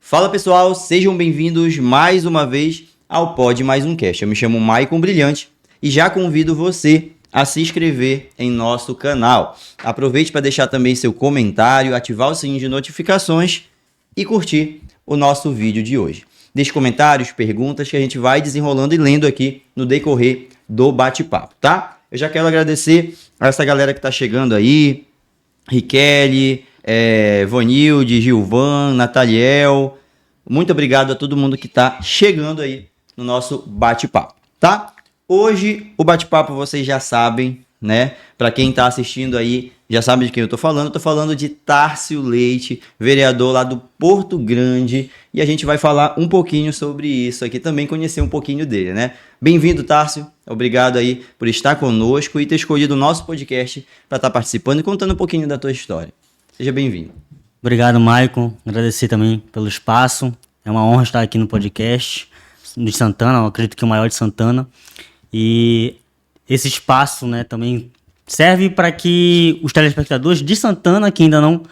Fala pessoal, sejam bem-vindos mais uma vez ao Pod Mais Um Cast. Eu me chamo Maicon Brilhante e já convido você a se inscrever em nosso canal. Aproveite para deixar também seu comentário, ativar o sininho de notificações e curtir o nosso vídeo de hoje. Deixe comentários, perguntas que a gente vai desenrolando e lendo aqui no decorrer do bate-papo, tá? Eu já quero agradecer a essa galera que está chegando aí, Riquelme, Vanilde, Gilvan, Nataliel, Muito obrigado a todo mundo que está chegando aí no nosso bate-papo, tá? Hoje, o bate-papo vocês já sabem, né? Para quem está assistindo aí, já sabe de quem eu tô falando. Eu tô falando de Tárcio Leite, vereador lá do Porto Grande. E a gente vai falar um pouquinho sobre isso aqui também, conhecer um pouquinho dele, né? Bem-vindo, Tárcio. Obrigado aí por estar conosco e ter escolhido o nosso podcast para estar participando e contando um pouquinho da tua história. Seja bem-vindo. Obrigado, Maicon. Agradecer também pelo espaço. É uma honra estar aqui no podcast de Santana, eu acredito que o maior de Santana. E esse espaço, né, também serve para que os telespectadores de Santana, que ainda não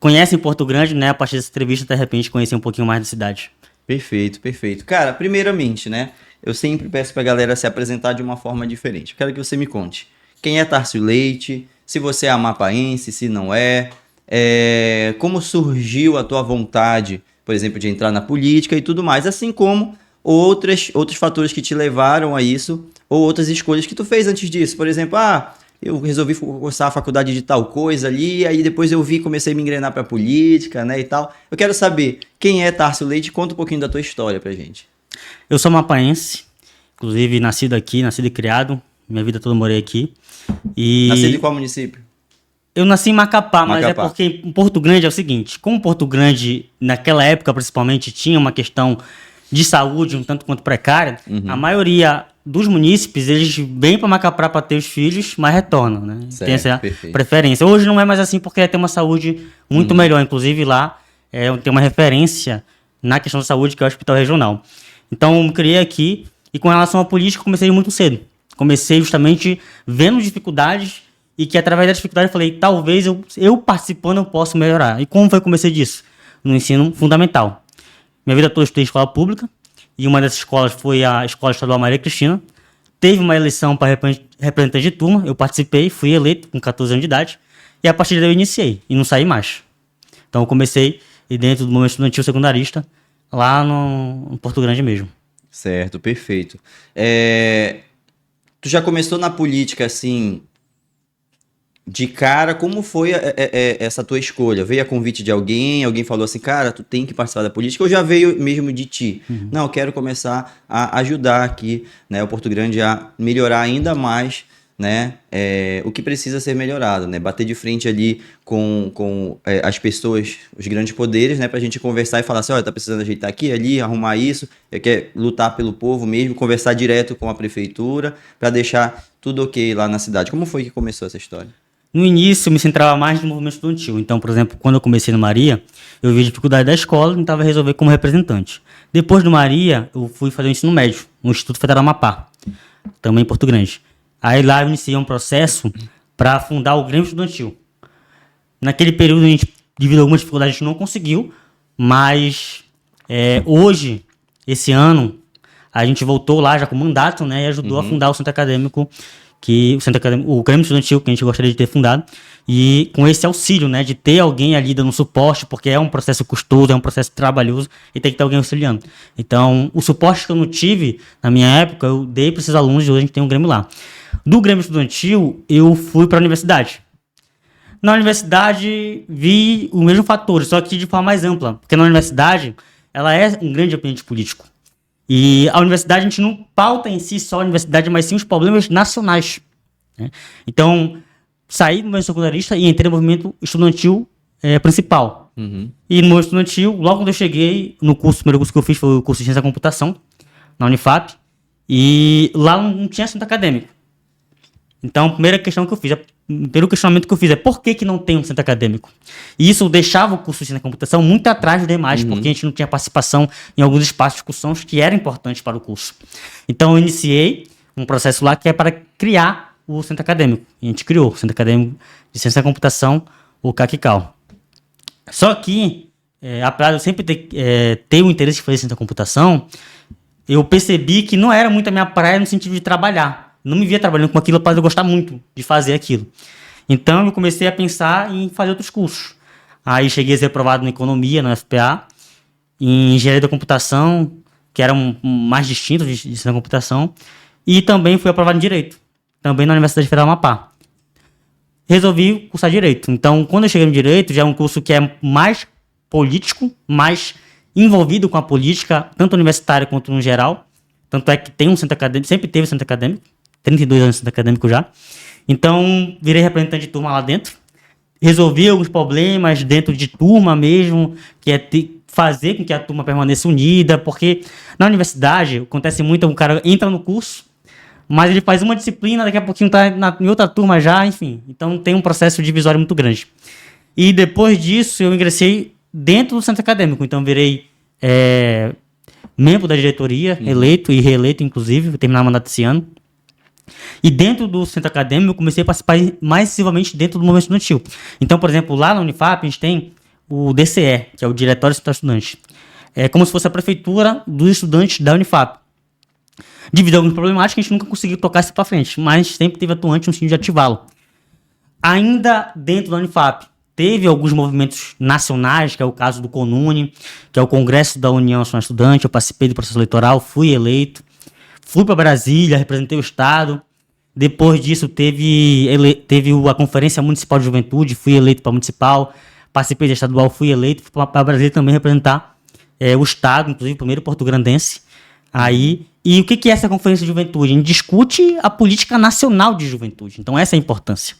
conhecem Porto Grande, né, a partir dessa entrevista, de repente, conhecer um pouquinho mais da cidade. Perfeito, perfeito. Cara, primeiramente, né, eu sempre peço pra galera se apresentar de uma forma diferente. Eu quero que você me conte quem é Tárcio Leite, se você é amapaense, se não é, como surgiu a tua vontade, por exemplo, de entrar na política e tudo mais, assim como outros fatores que te levaram a isso, ou outras escolhas que tu fez antes disso. Por exemplo, eu resolvi cursar a faculdade de tal coisa ali, aí depois comecei a me engrenar pra política, né, e tal. Eu quero saber quem é Tárcio Leite, conta um pouquinho da tua história pra gente. Eu sou amapaense, inclusive nascido aqui, nascido e criado, minha vida toda morei aqui. E Nascido em qual município? eu nasci em Macapá, mas é Macapá. porque em Porto Grande é o seguinte, como Porto Grande, naquela época principalmente, tinha uma questão de saúde um tanto quanto precária, a maioria dos munícipes, eles vêm para Macapá para ter os filhos, mas retornam, né? Certo, Tem essa perfeito. preferência. Hoje não é mais assim porque tem uma saúde muito melhor, inclusive lá tem uma referência na questão da saúde, que é o Hospital Regional. Então eu me criei aqui e com relação à política comecei muito cedo. Comecei justamente vendo dificuldades e que através da dificuldade eu falei, talvez eu participando eu possa melhorar. E como foi que eu comecei disso? No ensino fundamental. Minha vida toda eu estudei em escola pública e uma dessas escolas foi a Escola Estadual Maria Cristina. Teve uma eleição para representante de turma, eu participei, fui eleito com 14 anos de idade e a partir daí eu iniciei e não saí mais. Então eu comecei dentro do movimento estudantil secundarista lá no Porto Grande mesmo. Certo, perfeito. Tu já começou na política, assim, de cara, como foi essa tua escolha? Veio a convite de alguém falou assim, cara, tu tem que participar da política, ou já veio mesmo de ti? Não, eu quero começar a ajudar aqui, né, o Porto Grande a melhorar ainda mais, né, o que precisa ser melhorado, né, bater de frente ali com as pessoas, os grandes poderes, né, pra gente conversar e falar assim, olha, tá precisando ajeitar aqui, ali, arrumar isso, eu quero lutar pelo povo mesmo, conversar direto com a prefeitura, para deixar tudo ok lá na cidade. Como foi que começou essa história? No início, eu me centrava mais no movimento estudantil. Então, por exemplo, quando eu comecei no Maria, eu vi a dificuldade da escola e tentava resolver como representante. Depois do Maria, eu fui fazer o ensino médio no Instituto Federal Amapá, também em Porto Grande. Aí lá eu iniciei um processo para fundar o Grêmio Estudantil. Naquele período, a gente, devido a algumas dificuldades, a gente não conseguiu, mas hoje, esse ano, a gente voltou lá já com mandato, né, e ajudou a fundar o Centro Acadêmico, o Grêmio Estudantil, que a gente gostaria de ter fundado, e com esse auxílio, né, de ter alguém ali dando suporte, porque é um processo custoso, é um processo trabalhoso, e tem que ter alguém auxiliando. Então, o suporte que eu não tive, na minha época, eu dei para esses alunos, e hoje a gente tem um Grêmio lá. Do Grêmio Estudantil, eu fui para a universidade. Na universidade, vi o mesmo fator, só que de forma mais ampla, porque na universidade, ela é um grande ambiente político. E a universidade, a gente não pauta em si só a universidade, mas sim os problemas nacionais, né? Então, saí do movimento secundarista e entrei no movimento estudantil principal. E no movimento estudantil, logo quando eu cheguei, o primeiro curso que eu fiz foi o curso de Ciência da Computação, na Unifap, e lá não tinha centro acadêmico. Então, o primeiro questionamento que eu fiz é por que não tem um centro acadêmico? E isso deixava o curso de ciência da computação muito atrás dos demais, porque a gente não tinha participação em alguns espaços de discussões que eram importantes para o curso. Então, eu iniciei um processo lá que é para criar o centro acadêmico. E a gente criou o Centro Acadêmico de Ciência da Computação, o CACICAL. Só que, apesar de eu sempre ter o interesse de fazer ciência da computação, eu percebi que não era muito a minha praia no sentido de trabalhar. Não me via trabalhando com aquilo, apesar de eu gostar muito de fazer aquilo. Então, eu comecei a pensar em fazer outros cursos. Aí, cheguei a ser aprovado na Economia, na UFPA, em Engenharia da Computação, que era mais distinto de Ciência da Computação, e também fui aprovado em Direito, também na Universidade Federal do Amapá. Resolvi cursar Direito. Então, quando eu cheguei no Direito, já é um curso que é mais político, mais envolvido com a política, tanto universitária quanto no geral. Tanto é que tem um centro acadêmico, sempre teve centro acadêmico, 32 anos de centro acadêmico já. Então, virei representante de turma lá dentro. Resolvi alguns problemas dentro de turma mesmo, que é fazer com que a turma permaneça unida, porque na universidade acontece muito, um cara entra no curso, mas ele faz uma disciplina, daqui a pouquinho tá em outra turma já, enfim. Então tem um processo divisório muito grande. E depois disso eu ingressei dentro do centro acadêmico, então virei membro da diretoria, eleito e reeleito inclusive, vou terminar o mandato esse ano. E dentro do centro acadêmico eu comecei a participar mais ativamente dentro do movimento estudantil. Então, por exemplo, lá na Unifap a gente tem o DCE, que é o Diretório Central Estudante. É como se fosse a prefeitura dos estudantes da Unifap. Devido a algumas problemáticas, a gente nunca conseguiu tocar isso para frente, mas sempre teve atuante no sentido de ativá-lo. Ainda dentro da Unifap, teve alguns movimentos nacionais, que é o caso do CONUNE, que é o Congresso da União Nacional Estudante. Eu participei do processo eleitoral, fui eleito. Fui para Brasília, representei o Estado. Depois disso, teve a Conferência Municipal de Juventude, fui eleito para municipal. Participei da estadual, fui eleito. Fui para Brasília também representar o Estado, inclusive o primeiro porto-grandense. E o que é essa Conferência de Juventude? A gente discute a política nacional de juventude. Então, essa é a importância.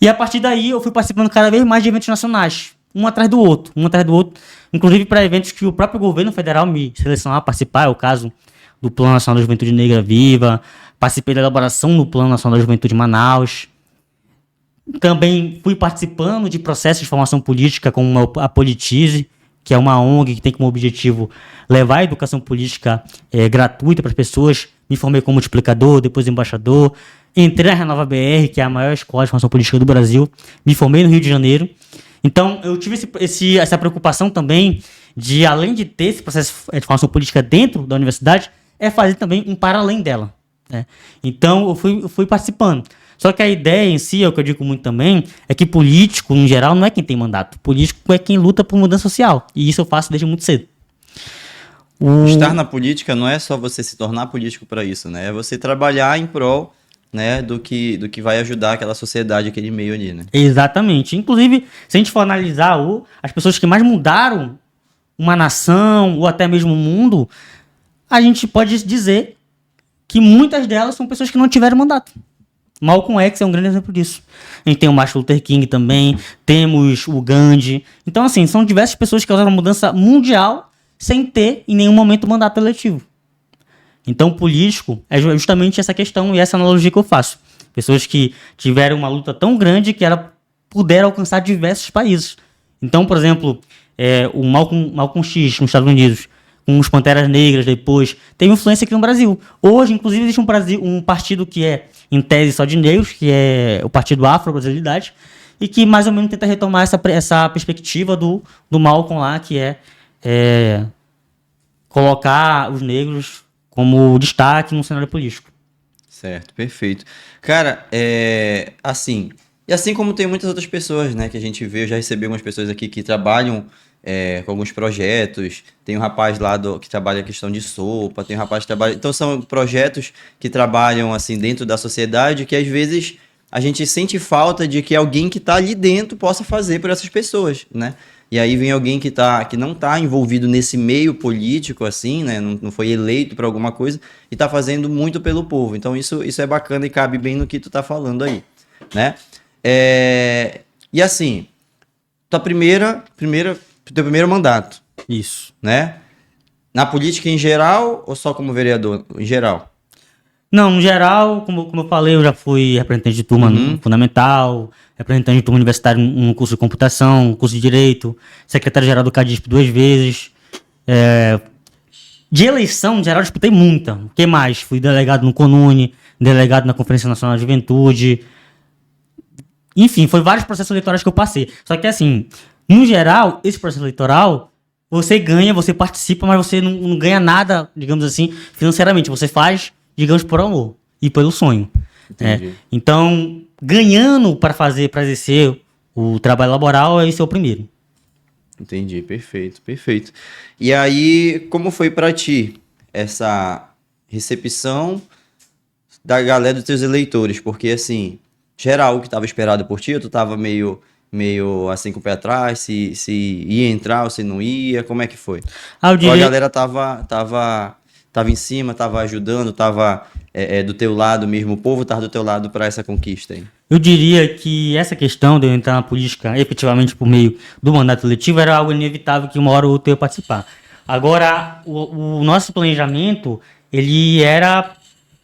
E a partir daí, eu fui participando cada vez mais de eventos nacionais, um atrás do outro, inclusive para eventos que o próprio governo federal me selecionava a participar, é o caso do Plano Nacional da Juventude Negra Viva, participei da elaboração do Plano Nacional da Juventude Manaus. Também fui participando de processos de formação política como a Politize, que é uma ONG que tem como objetivo levar a educação política gratuita para as pessoas. Me formei como multiplicador, depois embaixador. Entrei na Renova BR, que é a maior escola de formação política do Brasil. Me formei no Rio de Janeiro. Então, eu tive essa preocupação também de, além de ter esse processo de formação política dentro da universidade, fazer também um para além dela. Né? Então, eu fui participando. Só que a ideia em si, é o que eu digo muito também, é que político, em geral, não é quem tem mandato. Político é quem luta por mudança social. E isso eu faço desde muito cedo. Estar na política não é só você se tornar político para isso, né? É você trabalhar em prol, né, do que vai ajudar aquela sociedade, aquele meio ali, né? Exatamente. Inclusive, se a gente for analisar as pessoas que mais mudaram uma nação ou até mesmo o mundo, a gente pode dizer que muitas delas são pessoas que não tiveram mandato. Malcolm X é um grande exemplo disso. A gente tem o Martin Luther King também, temos o Gandhi. Então, assim, são diversas pessoas que causaram mudança mundial sem ter, em nenhum momento, mandato eletivo. Então, político é justamente essa questão e essa analogia que eu faço. Pessoas que tiveram uma luta tão grande que puderam alcançar diversos países. Então, por exemplo, o Malcolm X nos Estados Unidos, com os Panteras Negras depois, teve influência aqui no Brasil. Hoje, inclusive, existe um partido que é, em tese, só de negros, que é o Partido Afro-Brasilidade, e que mais ou menos tenta retomar essa perspectiva do Malcolm lá, que é colocar os negros como destaque no cenário político. Certo, perfeito. Cara, assim, e assim como tem muitas outras pessoas, né, que a gente vê, eu já recebi algumas pessoas aqui que trabalham com alguns projetos, tem um rapaz lá que trabalha a questão de sopa, tem um rapaz que trabalha... Então são projetos que trabalham, assim, dentro da sociedade, que às vezes a gente sente falta de que alguém que está ali dentro possa fazer por essas pessoas, né? E aí vem alguém que não está envolvido nesse meio político, assim, né? Não foi eleito para alguma coisa e está fazendo muito pelo povo. Então isso é bacana e cabe bem no que tu tá falando aí, né? E assim, teu primeiro mandato. Isso. Né? Na política em geral ou só como vereador em geral? Não, no geral, como eu falei, eu já fui representante de turma no fundamental, representante de turma universitária no curso de computação, curso de direito, secretário-geral do CADISP 2 vezes. De eleição, no geral, eu disputei muita. O que mais? Fui delegado no CONUNE, delegado na Conferência Nacional da Juventude. Enfim, foi vários processos eleitorais que eu passei. Só que, assim, no geral, esse processo eleitoral, você ganha, você participa, mas você não ganha nada, digamos assim, financeiramente. Você faz, digamos, por amor e pelo sonho. Então, ganhando para exercer o trabalho laboral, esse é o primeiro. Entendi, perfeito, perfeito. E aí, como foi para ti essa recepção da galera dos teus eleitores? Porque, assim, geral, o que estava esperado por ti, tu estava meio meio assim com o pé atrás, se ia entrar ou se não ia, como é que foi? Eu Ou a diria, galera tava em cima, tava ajudando, tava do teu lado mesmo, o povo tava do teu lado para essa conquista aí? eu diria que essa questão de eu entrar na política efetivamente por meio do mandato eletivo era algo inevitável que uma hora ou outra eu ia participar. Agora, o nosso planejamento, ele era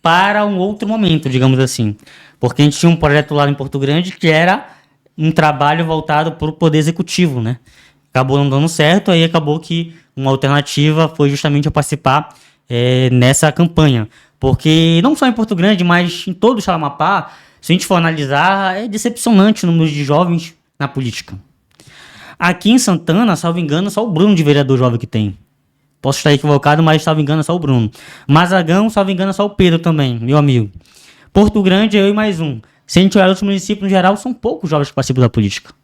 para um outro momento, digamos assim. Porque a gente tinha um projeto lá em Porto Grande que era um trabalho voltado para o poder executivo, né? Acabou não dando certo, aí acabou que uma alternativa foi justamente eu participar nessa campanha. Porque não só em Porto Grande, mas em todo o estado do Amapá, se a gente for analisar, é decepcionante o número de jovens na política. Aqui em Santana, salvo engano, só o Bruno de vereador jovem que tem. Posso estar equivocado, mas salvo engano é só o Bruno. Mazagão, salvo engano, é só o Pedro também, meu amigo. Porto Grande, eu e mais um. Se a gente olhar os municípios no geral, são poucos jovens que participam da política.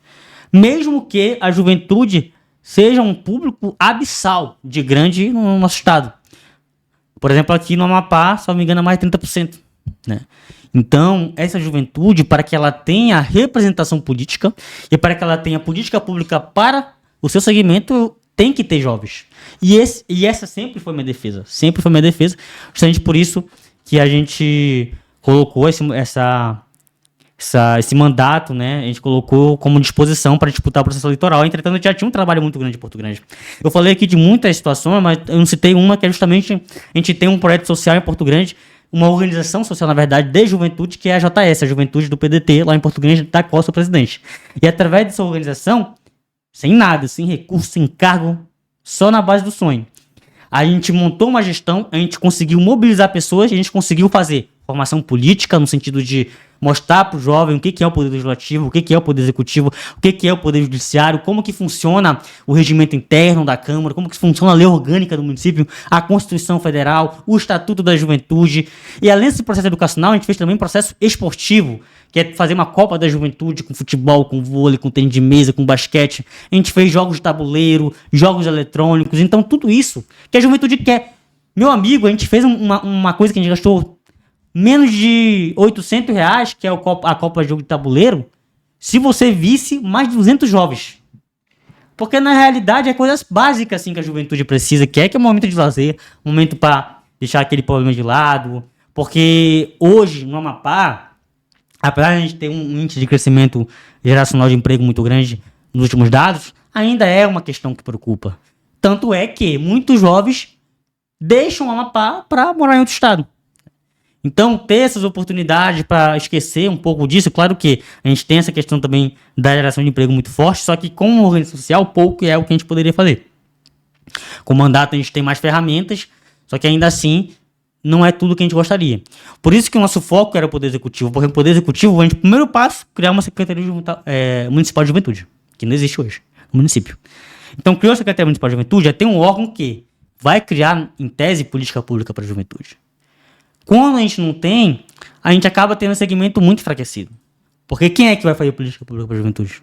Mesmo que a juventude seja um público abissal de grande no nosso estado. Por exemplo, aqui no Amapá, se não me engano, é mais de 30%. Né? Então, essa juventude, para que ela tenha representação política e para que ela tenha política pública para o seu segmento, tem que ter jovens. E essa sempre foi minha defesa. Sempre foi minha defesa. Justamente por isso que a gente colocou esse mandato, né? A gente colocou como disposição para disputar o processo eleitoral. Entretanto, já tinha um trabalho muito grande em Porto Grande. Eu falei aqui de muitas situações, mas eu não citei uma que é justamente a gente tem um projeto social em Porto Grande, uma organização social, na verdade, de juventude, que é a JS, a Juventude do PDT, lá em Porto Grande, da qual eu sou presidente. E através dessa organização, sem nada, sem recurso, sem cargo, só na base do sonho, a gente montou uma gestão, a gente conseguiu mobilizar pessoas, a gente conseguiu fazer formação política, no sentido de mostrar para o jovem o que é o poder legislativo, o que é o poder executivo, o que é o poder judiciário, como que funciona o regimento interno da Câmara, como que funciona a lei orgânica do município, a Constituição Federal, o Estatuto da Juventude. E além desse processo educacional, a gente fez também um processo esportivo, que é fazer uma Copa da Juventude com futebol, com vôlei, com tênis de mesa, com basquete. A gente fez jogos de tabuleiro, jogos eletrônicos, então tudo isso que a juventude quer. Meu amigo, a gente fez uma coisa que a gente gastou menos de R$800, que é a Copa de Jogo de Tabuleiro, se você visse mais de 200 jovens. Porque na realidade é coisas básicas assim que a juventude precisa, que é um momento de lazer, um momento para deixar aquele problema de lado. Porque hoje, no Amapá, apesar de a gente ter um índice de crescimento geracional de emprego muito grande nos últimos dados, ainda é uma questão que preocupa. Tanto é que muitos jovens deixam o Amapá para morar em outro estado. Então, ter essas oportunidades para esquecer um pouco disso, claro que a gente tem essa questão também da geração de emprego muito forte, só que com uma organização social, pouco é o que a gente poderia fazer. Com o mandato, a gente tem mais ferramentas, só que ainda assim, não é tudo o que a gente gostaria. Por isso que o nosso foco era o Poder Executivo, porque o Poder Executivo, a gente, primeiro passo, criar uma Secretaria Municipal de Juventude, que não existe hoje no município. Então, criou a Secretaria Municipal de Juventude, já tem um órgão que vai criar, em tese, política pública para a juventude. Quando a gente não tem, a gente acaba tendo um segmento muito enfraquecido. Porque quem é que vai fazer política pública para a juventude?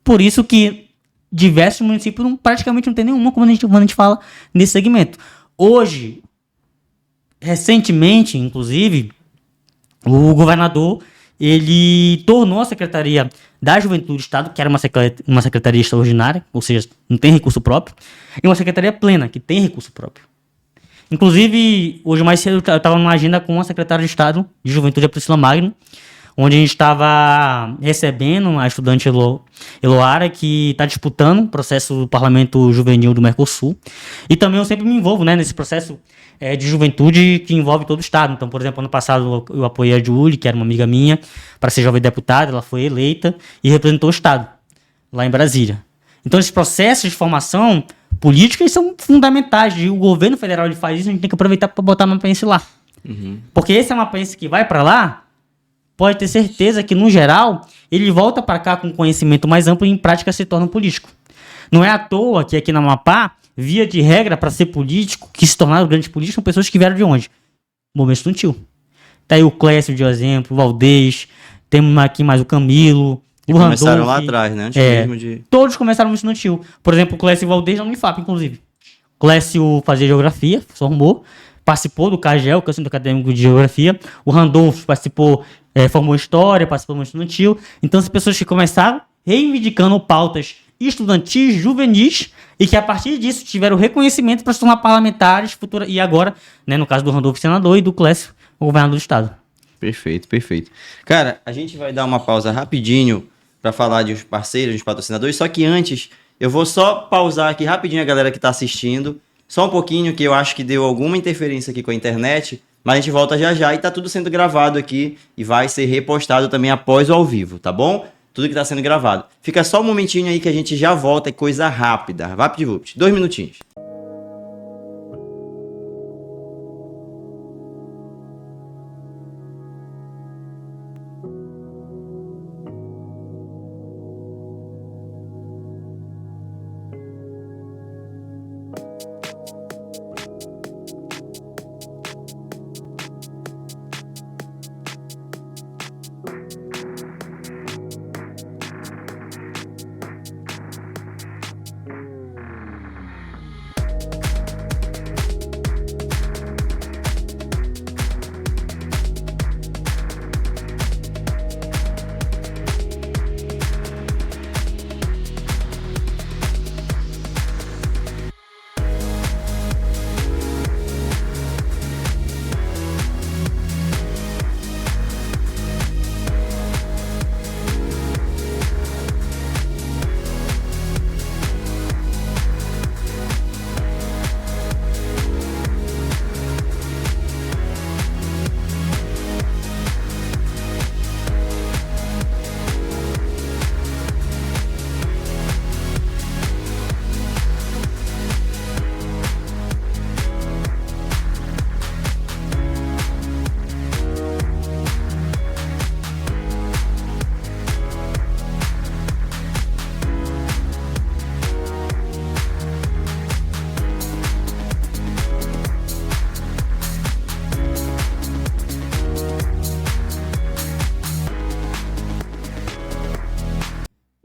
Por isso que diversos municípios praticamente não tem nenhuma quando a gente fala nesse segmento. Hoje, recentemente, inclusive, o governador ele tornou a Secretaria da Juventude do Estado, que era uma secretaria extraordinária, ou seja, não tem recurso próprio, e uma secretaria plena, que tem recurso próprio. Inclusive, hoje mais cedo eu estava numa agenda com a secretária de Estado de Juventude, a Priscila Magno, onde a gente estava recebendo a estudante Eloara, que está disputando o processo do Parlamento Juvenil do Mercosul. E também eu sempre me envolvo, né, nesse processo de juventude que envolve todo o Estado. Então, por exemplo, ano passado eu apoiei a Julie, que era uma amiga minha, para ser jovem deputada. Ela foi eleita e representou o Estado, lá em Brasília. Então, esses processos de formação política são fundamentais. E o governo federal ele faz isso, a gente tem que aproveitar para botar mapense lá. Uhum. Porque esse mapense que vai para lá, pode ter certeza que, no geral, ele volta para cá com conhecimento mais amplo e, em prática, se torna político. Não é à toa que aqui na Amapá, via de regra, para ser político, que se tornaram grandes políticos, são pessoas que vieram de onde? Movimento estudantil. Tá aí o Clécio de exemplo, o Valdez, temos aqui mais o Camilo, o Randolph. Começaram lá atrás, né? Antes mesmo de... Todos começaram no estudantil. Por exemplo, o Clécio e o Valdez na Unifap, inclusive. O Clécio fazia geografia, se formou, participou do CAGEL, que é o Centro Acadêmico de Geografia. O Randolph participou formou história, participou do movimento estudantil. Então, as pessoas que começaram reivindicando pautas estudantis, juvenis, e que a partir disso tiveram reconhecimento para se tornar parlamentares e agora, né, no caso do Randolfo, senador, e do Clécio, o governador do estado. Perfeito, perfeito. Cara, a gente vai dar uma pausa rapidinho para falar de uns parceiros, dos patrocinadores, só que antes eu vou só pausar aqui rapidinho a galera que está assistindo, só um pouquinho, que eu acho que deu alguma interferência aqui com a internet, mas a gente volta já já e tá tudo sendo gravado aqui e vai ser repostado também após o ao vivo, tá bom? Tudo que tá sendo gravado. Fica só um momentinho aí que a gente já volta, é coisa rápida. VaptVupt, 2 minutinhos.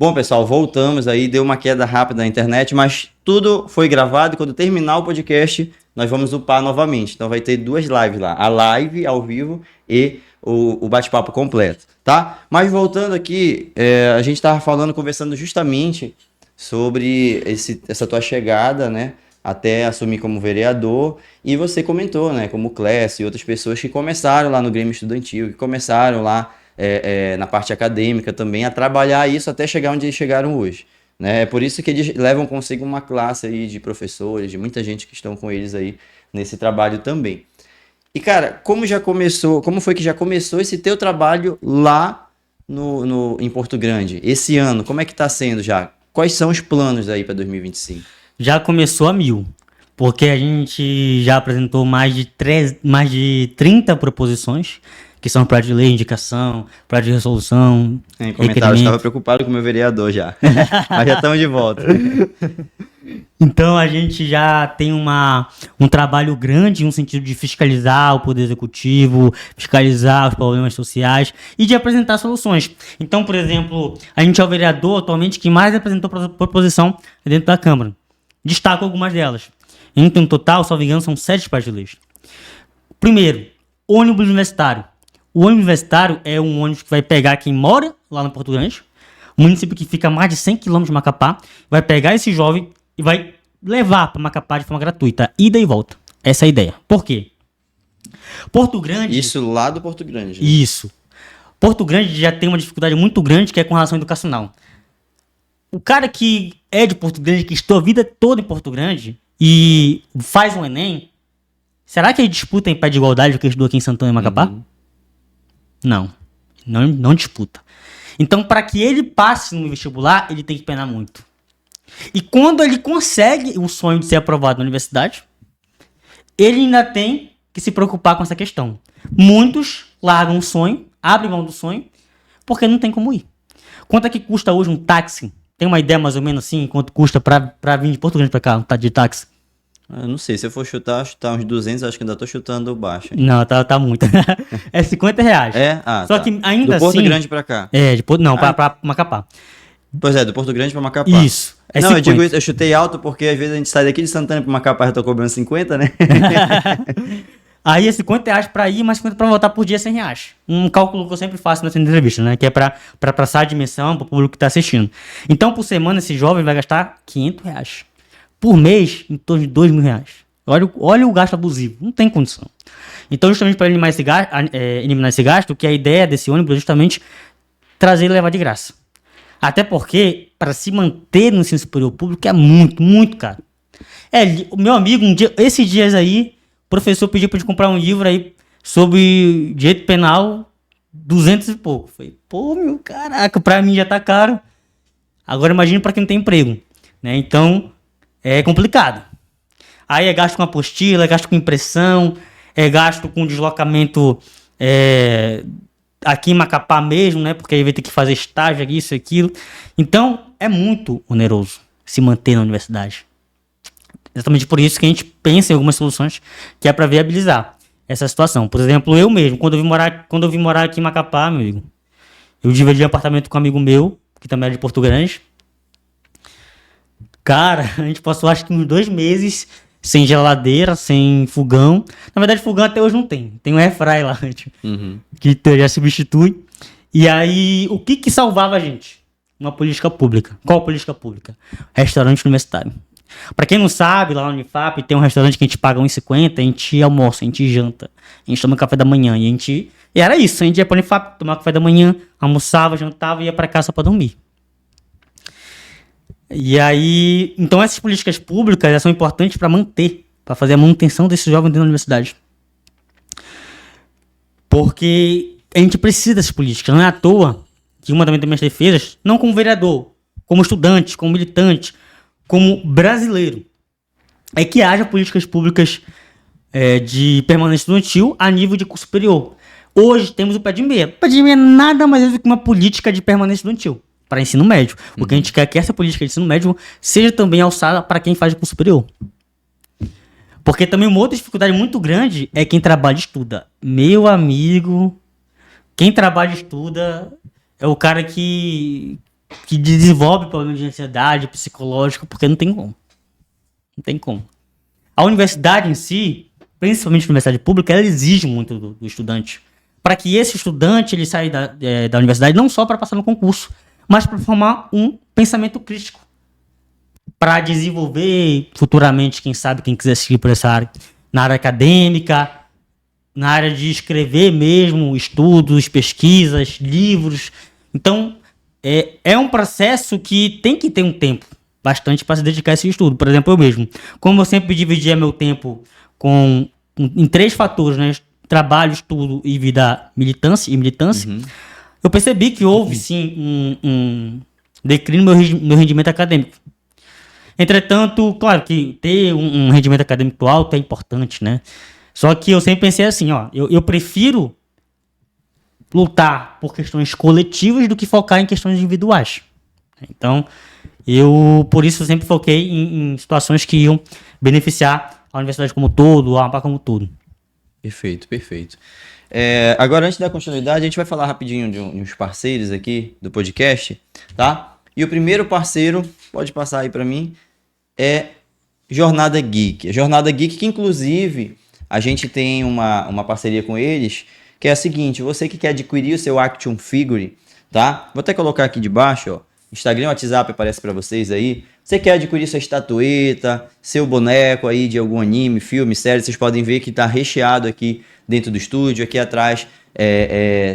Bom, pessoal, voltamos aí, deu uma queda rápida na internet, mas tudo foi gravado e quando terminar o podcast, nós vamos upar novamente. Então vai ter 2 lives lá, a live ao vivo e o bate-papo completo, tá? Mas voltando aqui, a gente estava conversando justamente sobre essa tua chegada, né? Até assumir como vereador, e você comentou, né? Como o Clécio e outras pessoas que começaram lá no Grêmio Estudantil, que começaram lá na parte acadêmica também, a trabalhar isso até chegar onde eles chegaram hoje, né? É por isso que eles levam consigo uma classe aí de professores, de muita gente que estão com eles aí nesse trabalho também. E, cara, como foi que já começou esse teu trabalho lá em Porto Grande? Esse ano, como é que tá sendo já? Quais são os planos aí para 2025? Já começou a 1000, porque a gente já apresentou mais de 30 proposições, que são projeto de lei, indicação, projeto de resolução. Em comentário, eu estava preocupado com o meu vereador já, mas já estamos de volta. Então a gente já tem um trabalho grande no sentido de fiscalizar o Poder Executivo, fiscalizar os problemas sociais e de apresentar soluções. Então, por exemplo, a gente é o vereador atualmente que mais apresentou proposição dentro da Câmara. Destaco algumas delas. Então, no total, salvo engano, são 7 projetos de leis. Primeiro, ônibus universitário. O ônibus universitário é um ônibus que vai pegar quem mora lá no Porto Grande, um município que fica a mais de 100 km de Macapá, vai pegar esse jovem e vai levar para Macapá de forma gratuita, ida e volta. Essa é a ideia. Por quê? Porto Grande... Isso lá do Porto Grande. Isso. Porto Grande já tem uma dificuldade muito grande que é com relação educacional. O cara que é de Porto Grande, que estudou a vida toda em Porto Grande e faz um Enem, será que ele disputa em pé de igualdade o que ele estudou aqui em Santana e Macapá? Uhum. Não disputa. Então, para que ele passe no vestibular, ele tem que penar muito. E quando ele consegue o sonho de ser aprovado na universidade, ele ainda tem que se preocupar com essa questão. Muitos largam o sonho, abrem mão do sonho, porque não tem como ir. Quanto é que custa hoje um táxi? Tem uma ideia mais ou menos assim, quanto custa para vir de Porto Grande para cá, de táxi? Eu não sei, se eu for chutar uns 200, acho que ainda tô chutando baixo. Hein? Não, tá muito. É R$50. É? Só que ainda do Porto assim... Grande pra cá. Pra Macapá. Pois é, do Porto Grande pra Macapá. Isso. Não, 50. eu digo isso, eu chutei alto porque às vezes a gente sai daqui de Santana pra Macapá e já tô cobrando 50, né? Aí é R$ 50 pra ir, mais 50 pra voltar por dia, R$ 100. Um cálculo que eu sempre faço nessa entrevista, né? Que é pra passar a dimensão pro público que tá assistindo. Então, por semana, esse jovem vai gastar R$ 500. Por mês, em torno de R$ 2.000. Olha o gasto abusivo. Não tem condição. Então, justamente para eliminar esse gasto, que a ideia desse ônibus é justamente trazer e levar de graça. Até porque, para se manter no ensino superior público, é muito, muito caro. O meu amigo, esses dias aí, o professor pediu para gente comprar um livro aí sobre direito penal, 200 e pouco. Falei, pô, meu caraca, para mim já tá caro. Agora imagine para quem não tem emprego, né? Então, é complicado. Aí é gasto com apostila, é gasto com impressão, é gasto com deslocamento aqui em Macapá mesmo, né? Porque aí vai ter que fazer estágio, isso e aquilo. Então, é muito oneroso se manter na universidade. Exatamente por isso que a gente pensa em algumas soluções que é para viabilizar essa situação. Por exemplo, eu mesmo, quando eu vim morar aqui em Macapá, meu amigo, eu dividi apartamento com um amigo meu, que também é de Porto Grande. Cara, a gente passou acho que uns 2 meses sem geladeira, sem fogão. Na verdade, fogão até hoje não tem. Tem um airfryer lá, que já substitui. E aí, o que salvava a gente? Uma política pública. Qual política pública? Restaurante universitário. Pra quem não sabe, lá na Unifap tem um restaurante que a gente paga R$1,50, a gente almoça, a gente janta, a gente toma café da manhã. E era isso, a gente ia pra Unifap, tomava café da manhã, almoçava, jantava e ia pra casa pra dormir. E aí, então essas políticas públicas são importantes para fazer a manutenção desses jovens dentro da universidade. Porque a gente precisa dessas políticas. Não é à toa que uma das minhas defesas, não como vereador, como estudante, como militante, como brasileiro, é que haja políticas públicas de permanência estudantil a nível de curso superior. Hoje temos o pé de meia. O pé de meia é nada mais do que uma política de permanência estudantil para ensino médio. O que a gente quer é que essa política de ensino médio seja também alçada para quem faz curso superior. Porque também uma outra dificuldade muito grande é quem trabalha e estuda. Meu amigo, quem trabalha e estuda é o cara que desenvolve problemas de ansiedade psicológica, porque não tem como. Não tem como. A universidade em si, principalmente a universidade pública, ela exige muito do estudante. Para que esse estudante ele saia da universidade não só para passar no concurso, mas para formar um pensamento crítico. Para desenvolver futuramente, quem sabe, quem quiser seguir por essa área, na área acadêmica, na área de escrever mesmo, estudos, pesquisas, livros. Então, é um processo que tem que ter um tempo bastante para se dedicar a esse estudo. Por exemplo, eu mesmo, como eu sempre dividia meu tempo em 3 fatores, né? Trabalho, estudo e vida militância, eu percebi que houve, sim, um declínio no meu rendimento acadêmico. Entretanto, claro que ter um rendimento acadêmico alto é importante, né? Só que eu sempre pensei assim, eu prefiro lutar por questões coletivas do que focar em questões individuais. Então, por isso, sempre foquei em situações que iam beneficiar a universidade como um todo, a AMPA como um todo. Perfeito, perfeito. Agora, antes da continuidade, a gente vai falar rapidinho de uns parceiros aqui do podcast, tá? E o primeiro parceiro, pode passar aí para mim, é Jornada Geek. A Jornada Geek, que inclusive a gente tem uma parceria com eles, que é a seguinte: você que quer adquirir o seu action figure, tá? Vou até colocar aqui debaixo, ó. Instagram, WhatsApp aparece para vocês aí. Você quer adquirir sua estatueta, seu boneco aí de algum anime, filme, série, vocês podem ver que tá recheado aqui dentro do estúdio, aqui atrás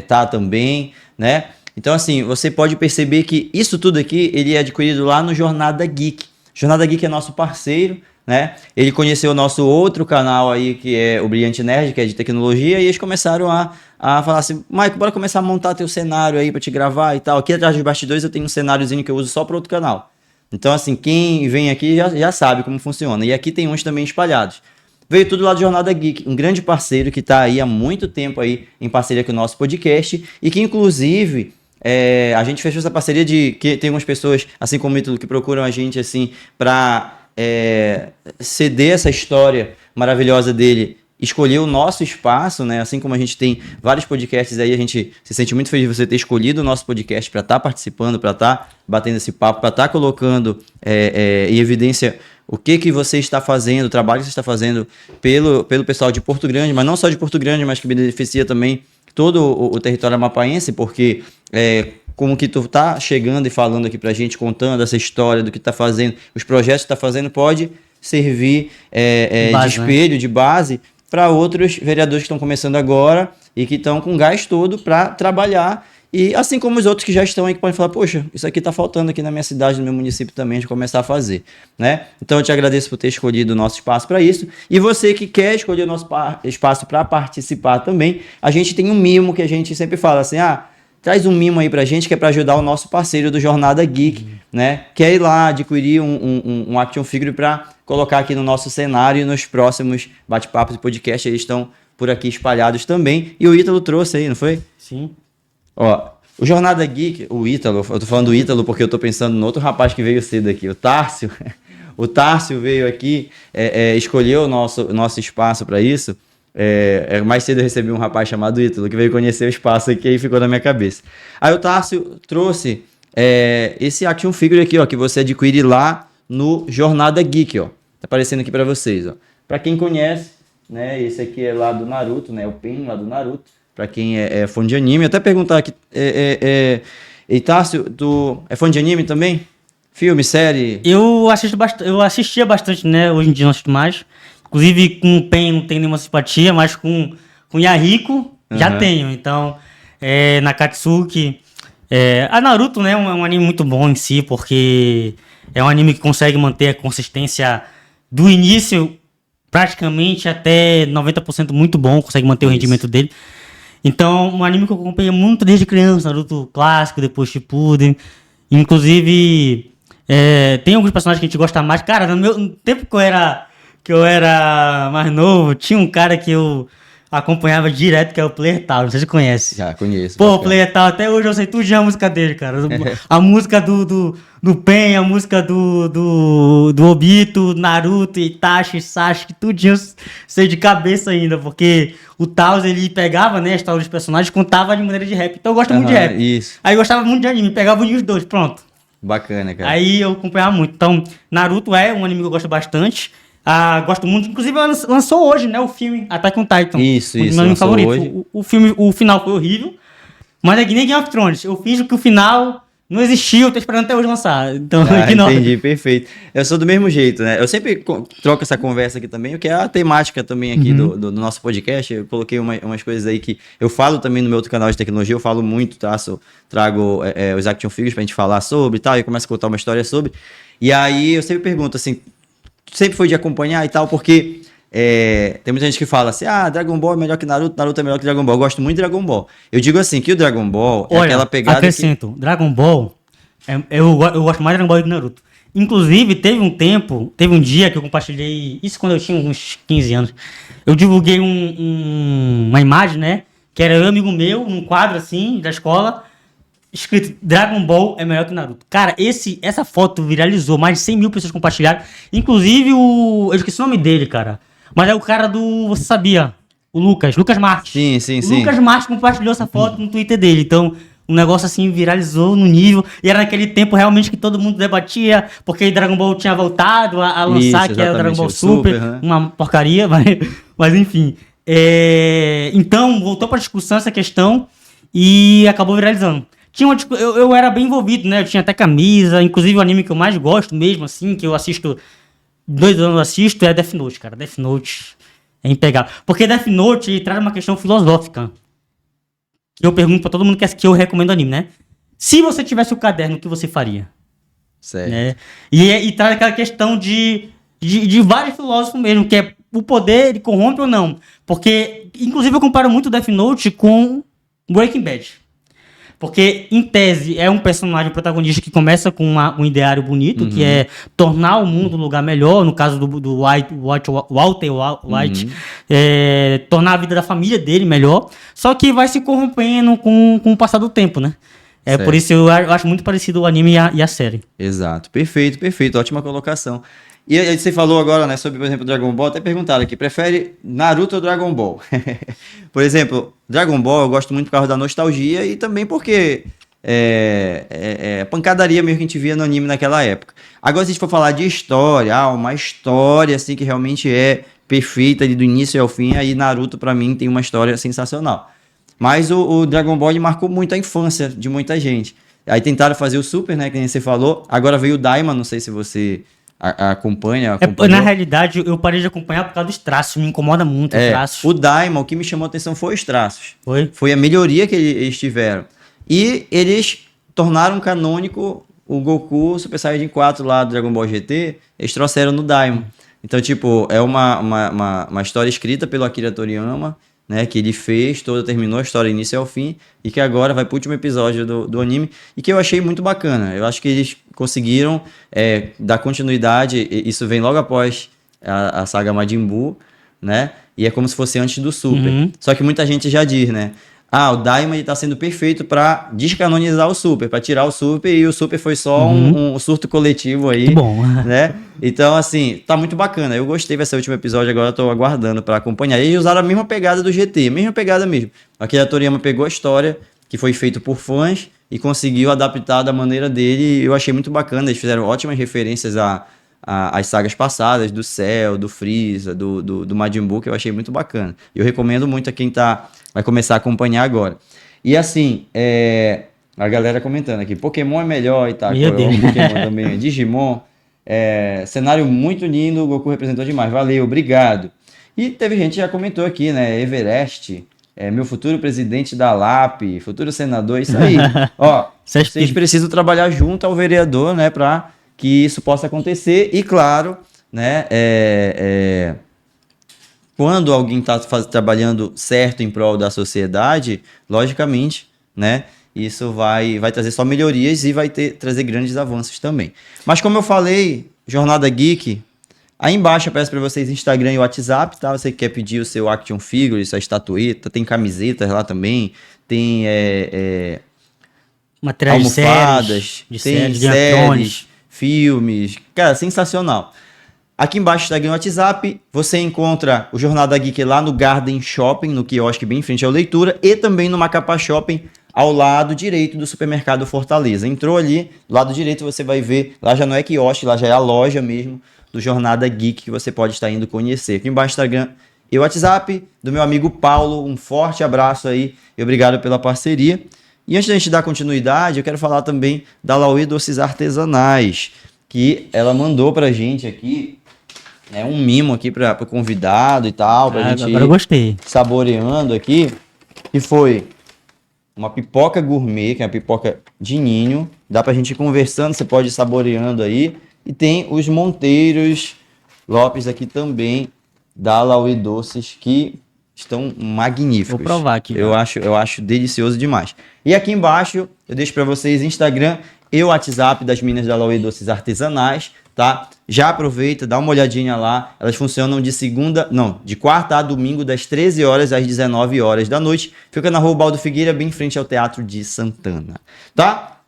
tá também, né? Então, assim, você pode perceber que isso tudo aqui, ele é adquirido lá no Jornada Geek. Jornada Geek é nosso parceiro, né? Ele conheceu o nosso outro canal aí, que é o Brilhante Nerd, que é de tecnologia, e eles começaram a falar assim: Maico, bora começar a montar teu cenário aí pra te gravar e tal. Aqui atrás dos bastidores eu tenho um cenáriozinho que eu uso só para outro canal. Então, assim, quem vem aqui já sabe como funciona. E aqui tem uns também espalhados. Veio tudo lá do Jornada Geek, um grande parceiro que tá aí há muito tempo aí em parceria com o nosso podcast, e que, inclusive, a gente fechou essa parceria que tem algumas pessoas, assim como o Ítalo, que procuram a gente, assim, pra ceder essa história maravilhosa dele escolher o nosso espaço, né? Assim como a gente tem vários podcasts aí, a gente se sente muito feliz de você ter escolhido o nosso podcast para estar participando, para estar batendo esse papo, para estar colocando em evidência o que você está fazendo, o trabalho que você está fazendo pelo pessoal de Porto Grande, mas não só de Porto Grande, mas que beneficia também todo o território amapaense, porque como que tu tá chegando e falando aqui pra gente, contando essa história do que tá fazendo, os projetos que tá fazendo, pode servir de espelho, né? De base para outros vereadores que estão começando agora e que estão com gás todo para trabalhar. E assim como os outros que já estão aí, que podem falar, poxa, isso aqui está faltando aqui na minha cidade, no meu município também, de começar a fazer, né? Então eu te agradeço por ter escolhido o nosso espaço para isso. E você que quer escolher o nosso espaço para participar também, a gente tem um mimo que a gente sempre fala assim, traz um mimo aí pra gente que é para ajudar o nosso parceiro do Jornada Geek, né? Quer ir lá adquirir um action figure para colocar aqui no nosso cenário e nos próximos bate-papos e podcasts, eles estão por aqui espalhados também. E o Ítalo trouxe aí, não foi? Sim. Ó, o Jornada Geek, o Ítalo, eu tô falando do Ítalo porque eu tô pensando no outro rapaz que veio cedo aqui, o Tárcio. O Tárcio veio aqui, escolheu o nosso espaço para isso. Mais cedo eu recebi um rapaz chamado Ítalo que veio conhecer o espaço aqui e ficou na minha cabeça. Aí o Tárcio trouxe esse action figure aqui, ó, que você adquire lá no Jornada Geek, ó. Tá aparecendo aqui para vocês, ó. Para quem conhece, né, esse aqui é lá do Naruto, né, o Pen lá do Naruto. Para quem é fã de anime, até perguntar aqui, e Tárcio, tu é fã de anime também? Filme, série? Eu assistia bastante, né, hoje em dia não assisto mais. Inclusive, com o Pen não tenho nenhuma simpatia, mas com Yahiko já tenho. Então, Nakatsuki. A Naruto, né, é um anime muito bom em si, porque é um anime que consegue manter a consistência do início praticamente até 90% muito bom, consegue manter o rendimento dele. Então, um anime que eu acompanhei muito desde criança, Naruto clássico, depois Shippuden. Inclusive, tem alguns personagens que a gente gosta mais. Cara, no tempo que eu era mais novo, tinha um cara que eu acompanhava direto, que é o Player Tal, não sei se você conhece. Já, conheço. Pô, o Player Tal, até hoje eu sei tudo a música dele, cara. A música do Pen, a música do Obito, Naruto, Itachi, Sasuke, tudinho eu sei de cabeça ainda, porque o Taos, ele pegava, né, a história dos personagens, contava de maneira de rap. Então eu gosto muito de rap. Isso. Aí eu gostava muito de anime, pegava os dois, pronto. Bacana, cara. Aí eu acompanhava muito. Então, Naruto é um anime que eu gosto bastante. Gosto muito. Inclusive, lançou hoje, né? O filme Attack on Titan. Isso. Meu anime favorito. Hoje. O final foi horrível. Mas é que nem Game of Thrones. Eu finjo que o final não existiu. Eu tô esperando até hoje lançar. Então, entendi, perfeito. Eu sou do mesmo jeito, né? Eu sempre troco essa conversa aqui também, o que é a temática também aqui do nosso podcast. Eu coloquei umas coisas aí que eu falo também no meu outro canal de tecnologia. Eu falo muito, tá? Trago os action figures pra gente falar sobre e tal. E começo a contar uma história sobre. E aí eu sempre pergunto assim, sempre foi de acompanhar e tal, porque tem muita gente que fala assim, Dragon Ball é melhor que Naruto, Naruto é melhor que Dragon Ball. Eu gosto muito de Dragon Ball. Eu digo assim, que o Dragon Ball é aquela pegada acrescento, Dragon Ball, eu gosto mais de Dragon Ball do que Naruto. Inclusive, teve um dia que eu compartilhei, isso quando eu tinha uns 15 anos, eu divulguei uma imagem, né, que era eu e um amigo meu, num quadro assim, da escola, escrito Dragon Ball é melhor que Naruto. Cara, essa foto viralizou, mais de 100 mil pessoas compartilharam. Inclusive eu esqueci o nome dele, cara. Mas é o cara você sabia, o Lucas Marques. Sim. Lucas Marques compartilhou essa foto no Twitter dele. Então, um negócio assim viralizou no nível. E era naquele tempo realmente que todo mundo debatia, porque Dragon Ball tinha voltado a lançar, que era o Dragon Ball Super, né? Uma porcaria, mas enfim. Então, voltou pra discussão essa questão e acabou viralizando. Eu era bem envolvido, né? Eu tinha até camisa. Inclusive, o anime que eu mais gosto mesmo, assim, que eu assisto... 2 anos eu assisto, é Death Note, cara. Death Note é impegável. Porque Death Note ele traz uma questão filosófica. Eu pergunto pra todo mundo que eu recomendo anime, né? Se você tivesse o caderno, o que você faria? Certo. Né? E traz aquela questão de vários filósofos mesmo, que é o poder, ele corrompe ou não. Porque, inclusive, eu comparo muito Death Note com Breaking Bad. Porque, em tese, é um personagem protagonista que começa com um ideário bonito, que é tornar o mundo um lugar melhor, no caso do Walter White, tornar a vida da família dele melhor, só que vai se corrompendo com o passar do tempo, né? É por isso eu acho muito parecido o anime e a série. Exato. Perfeito, perfeito. Ótima colocação. E aí você falou agora, né, sobre, por exemplo, Dragon Ball. Até perguntaram aqui, prefere Naruto ou Dragon Ball? Por exemplo, Dragon Ball eu gosto muito por causa da nostalgia e também porque pancadaria mesmo que a gente via no anime naquela época. Agora, se a gente for falar de história, uma história assim que realmente é perfeita ali do início ao fim, aí Naruto pra mim tem uma história sensacional. Mas o Dragon Ball ele marcou muito a infância de muita gente. Aí tentaram fazer o Super, né, que nem você falou. Agora veio o Daima, não sei se você acompanha. Na realidade, eu parei de acompanhar por causa dos traços, me incomoda muito os traços. O Daima, o que me chamou a atenção foi os traços. Foi a melhoria que eles tiveram. E eles tornaram canônico o Goku Super Saiyajin 4 lá do Dragon Ball GT, eles trouxeram no Daima. Então, tipo, é uma história escrita pelo Akira Toriyama, né, que ele fez, terminou a história início ao fim, e que agora vai pro último episódio do anime, e que eu achei muito bacana. Eu acho que eles conseguiram dar continuidade, isso vem logo após a saga Majin Buu, né, e é como se fosse antes do Super. Só que muita gente já diz, né, o Daima está sendo perfeito para descanonizar o Super, para tirar o Super, e o Super foi só um surto coletivo aí. Muito bom. Né? Então, assim, tá muito bacana. Eu gostei desse último episódio, agora eu tô aguardando para acompanhar. E eles usaram a mesma pegada do GT, mesma pegada mesmo. Aqui a Toriyama pegou a história que foi feita por fãs e conseguiu adaptar da maneira dele. Eu achei muito bacana. Eles fizeram ótimas referências às sagas passadas, do Cell, do Freeza, do Majin Buu, que eu achei muito bacana. Eu recomendo muito a quem vai começar a acompanhar agora. E assim, a galera comentando aqui, Pokémon é melhor e tal. Pokémon também, Digimon. Cenário muito lindo, o Goku representou demais. Valeu, obrigado. E teve gente que já comentou aqui, né? Everest, meu futuro presidente da LAP, futuro senador, isso aí. Ó, vocês precisam trabalhar junto ao vereador, né? Para que isso possa acontecer. E claro, né? Quando alguém está trabalhando certo em prol da sociedade, logicamente, né? Isso vai trazer só melhorias e vai trazer grandes avanços também. Mas como eu falei, Jornada Geek, aí embaixo aparece para vocês Instagram e WhatsApp, tá? Você quer pedir o seu action figure, sua estatueta, tem camisetas lá também, tem materiais almofadas, de tem séries, filmes, cara, sensacional. Aqui embaixo, Instagram e WhatsApp, você encontra o Jornada Geek lá no Garden Shopping, no quiosque bem em frente ao Leitura, e também no Macapá Shopping, ao lado direito do supermercado Fortaleza. Entrou ali, do lado direito você vai ver, lá já não é quiosque, lá já é a loja mesmo do Jornada Geek que você pode estar indo conhecer. Aqui embaixo, Instagram e WhatsApp, do meu amigo Paulo, um forte abraço aí e obrigado pela parceria. E antes da gente dar continuidade, eu quero falar também da Lauê Doces Artesanais, que ela mandou pra gente aqui, um mimo aqui para o convidado e tal, pra gente agora eu gostei. Saboreando aqui, que foi uma pipoca gourmet, que é uma pipoca de ninho, dá pra gente ir conversando, você pode ir saboreando aí, e tem os Monteiros Lopes aqui também, da Lauê Doces, que estão magníficos. Vou provar aqui. Eu acho delicioso demais. E aqui embaixo, eu deixo para vocês Instagram e o WhatsApp das meninas da Lauê Doces Artesanais, tá? Já aproveita, dá uma olhadinha lá. Elas funcionam de quarta a domingo, das 13 horas às 19 horas da noite. Fica na Rua Baldo Figueira, bem em frente ao Teatro de Santana, tá?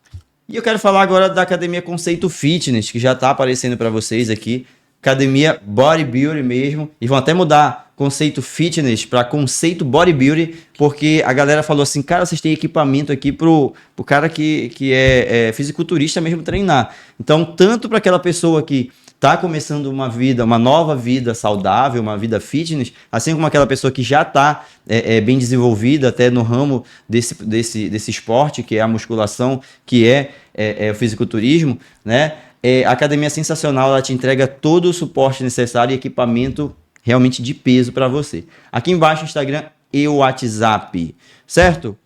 E eu quero falar agora da Academia Conceito Fitness, que já tá aparecendo para vocês aqui. Academia Bodybuilding mesmo. E vão até mudar Conceito Fitness para Conceito Bodybuilding, porque a galera falou assim, cara, vocês têm equipamento aqui pro cara que é fisiculturista mesmo treinar. Então, tanto para aquela pessoa que tá começando uma nova vida saudável, uma vida fitness, assim como aquela pessoa que já tá bem desenvolvida até no ramo desse esporte, que é a musculação, que é o fisiculturismo, né? A academia é sensacional, ela te entrega todo o suporte necessário e equipamento realmente de peso para você. Aqui embaixo, Instagram e o WhatsApp, certo?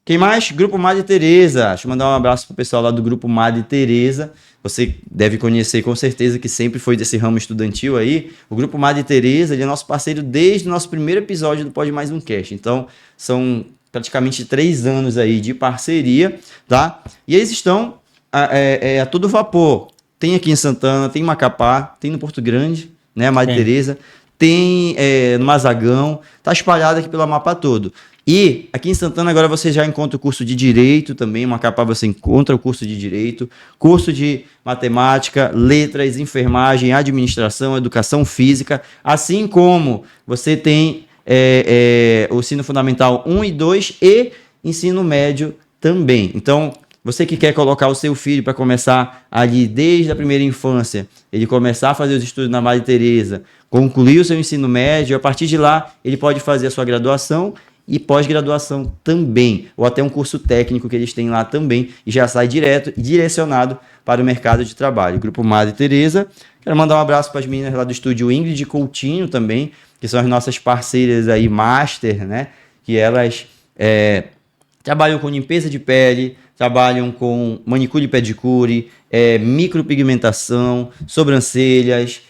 Quem mais? Grupo Madre Teresa. Deixa eu mandar um abraço pro pessoal lá do Grupo Madre Teresa. Você deve conhecer com certeza, que sempre foi desse ramo estudantil aí. O Grupo Madre Teresa, ele é nosso parceiro desde o nosso primeiro episódio do Pode Mais Um Cast. Então, são praticamente 3 anos aí de parceria, tá? E eles estão a todo vapor. Tem aqui em Santana, tem em Macapá, tem no Porto Grande, né, Madre Teresa, tem no Mazagão, tá espalhado aqui pelo mapa todo. E aqui em Santana agora você já encontra o curso de Direito também, em Macapá você encontra o curso de Direito, curso de Matemática, Letras, Enfermagem, Administração, Educação Física, assim como você tem o ensino fundamental 1 e 2 e ensino médio também. Então, você que quer colocar o seu filho para começar ali desde a primeira infância, ele começar a fazer os estudos na Madre Teresa, concluir o seu ensino médio, a partir de lá ele pode fazer a sua graduação e pós-graduação também, ou até um curso técnico que eles têm lá também, e já sai direto e direcionado para o mercado de trabalho. Grupo Madre Teresa. Quero mandar um abraço para as meninas lá do estúdio Ingrid Coutinho também, que são as nossas parceiras aí, master, né? Que elas trabalham com limpeza de pele, trabalham com manicure e pedicure, micropigmentação, sobrancelhas,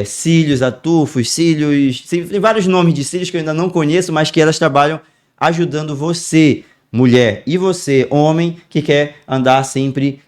cílios, atufos, cílios, tem vários nomes de cílios que eu ainda não conheço, mas que elas trabalham ajudando você, mulher, e você, homem, que quer andar sempre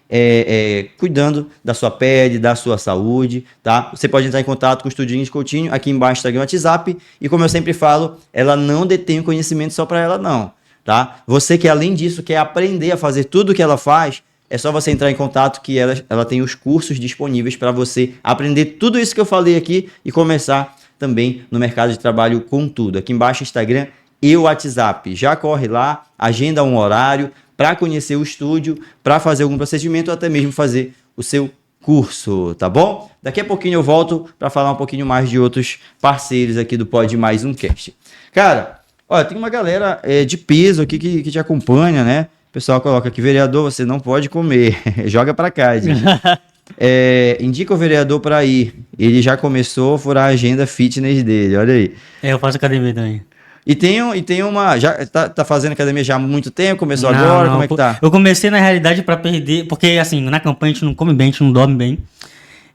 cuidando da sua pele, da sua saúde, tá? Você pode entrar em contato com o Estúdio Ingrid Coutinho, aqui embaixo está o WhatsApp, e como eu sempre falo, ela não detém o conhecimento só para ela não, tá? Você que além disso quer aprender a fazer tudo o que ela faz, é só você entrar em contato que ela tem os cursos disponíveis para você aprender tudo isso que eu falei aqui e começar também no mercado de trabalho com tudo. Aqui embaixo Instagram e o WhatsApp. Já corre lá, agenda um horário para conhecer o estúdio, para fazer algum procedimento ou até mesmo fazer o seu curso, tá bom? Daqui a pouquinho eu volto para falar um pouquinho mais de outros parceiros aqui do Pode Mais Um Cast. Cara, olha, tem uma galera de peso aqui que te acompanha, né? O pessoal coloca aqui, vereador, você não pode comer. Joga pra cá, gente. Indica o vereador para ir. Ele já começou a furar a agenda fitness dele, olha aí. Eu faço academia também. E tem uma... Já tá fazendo academia já há muito tempo? Começou agora? Como é que tá? Eu comecei, na realidade, para perder... Porque, assim, na campanha a gente não come bem, a gente não dorme bem.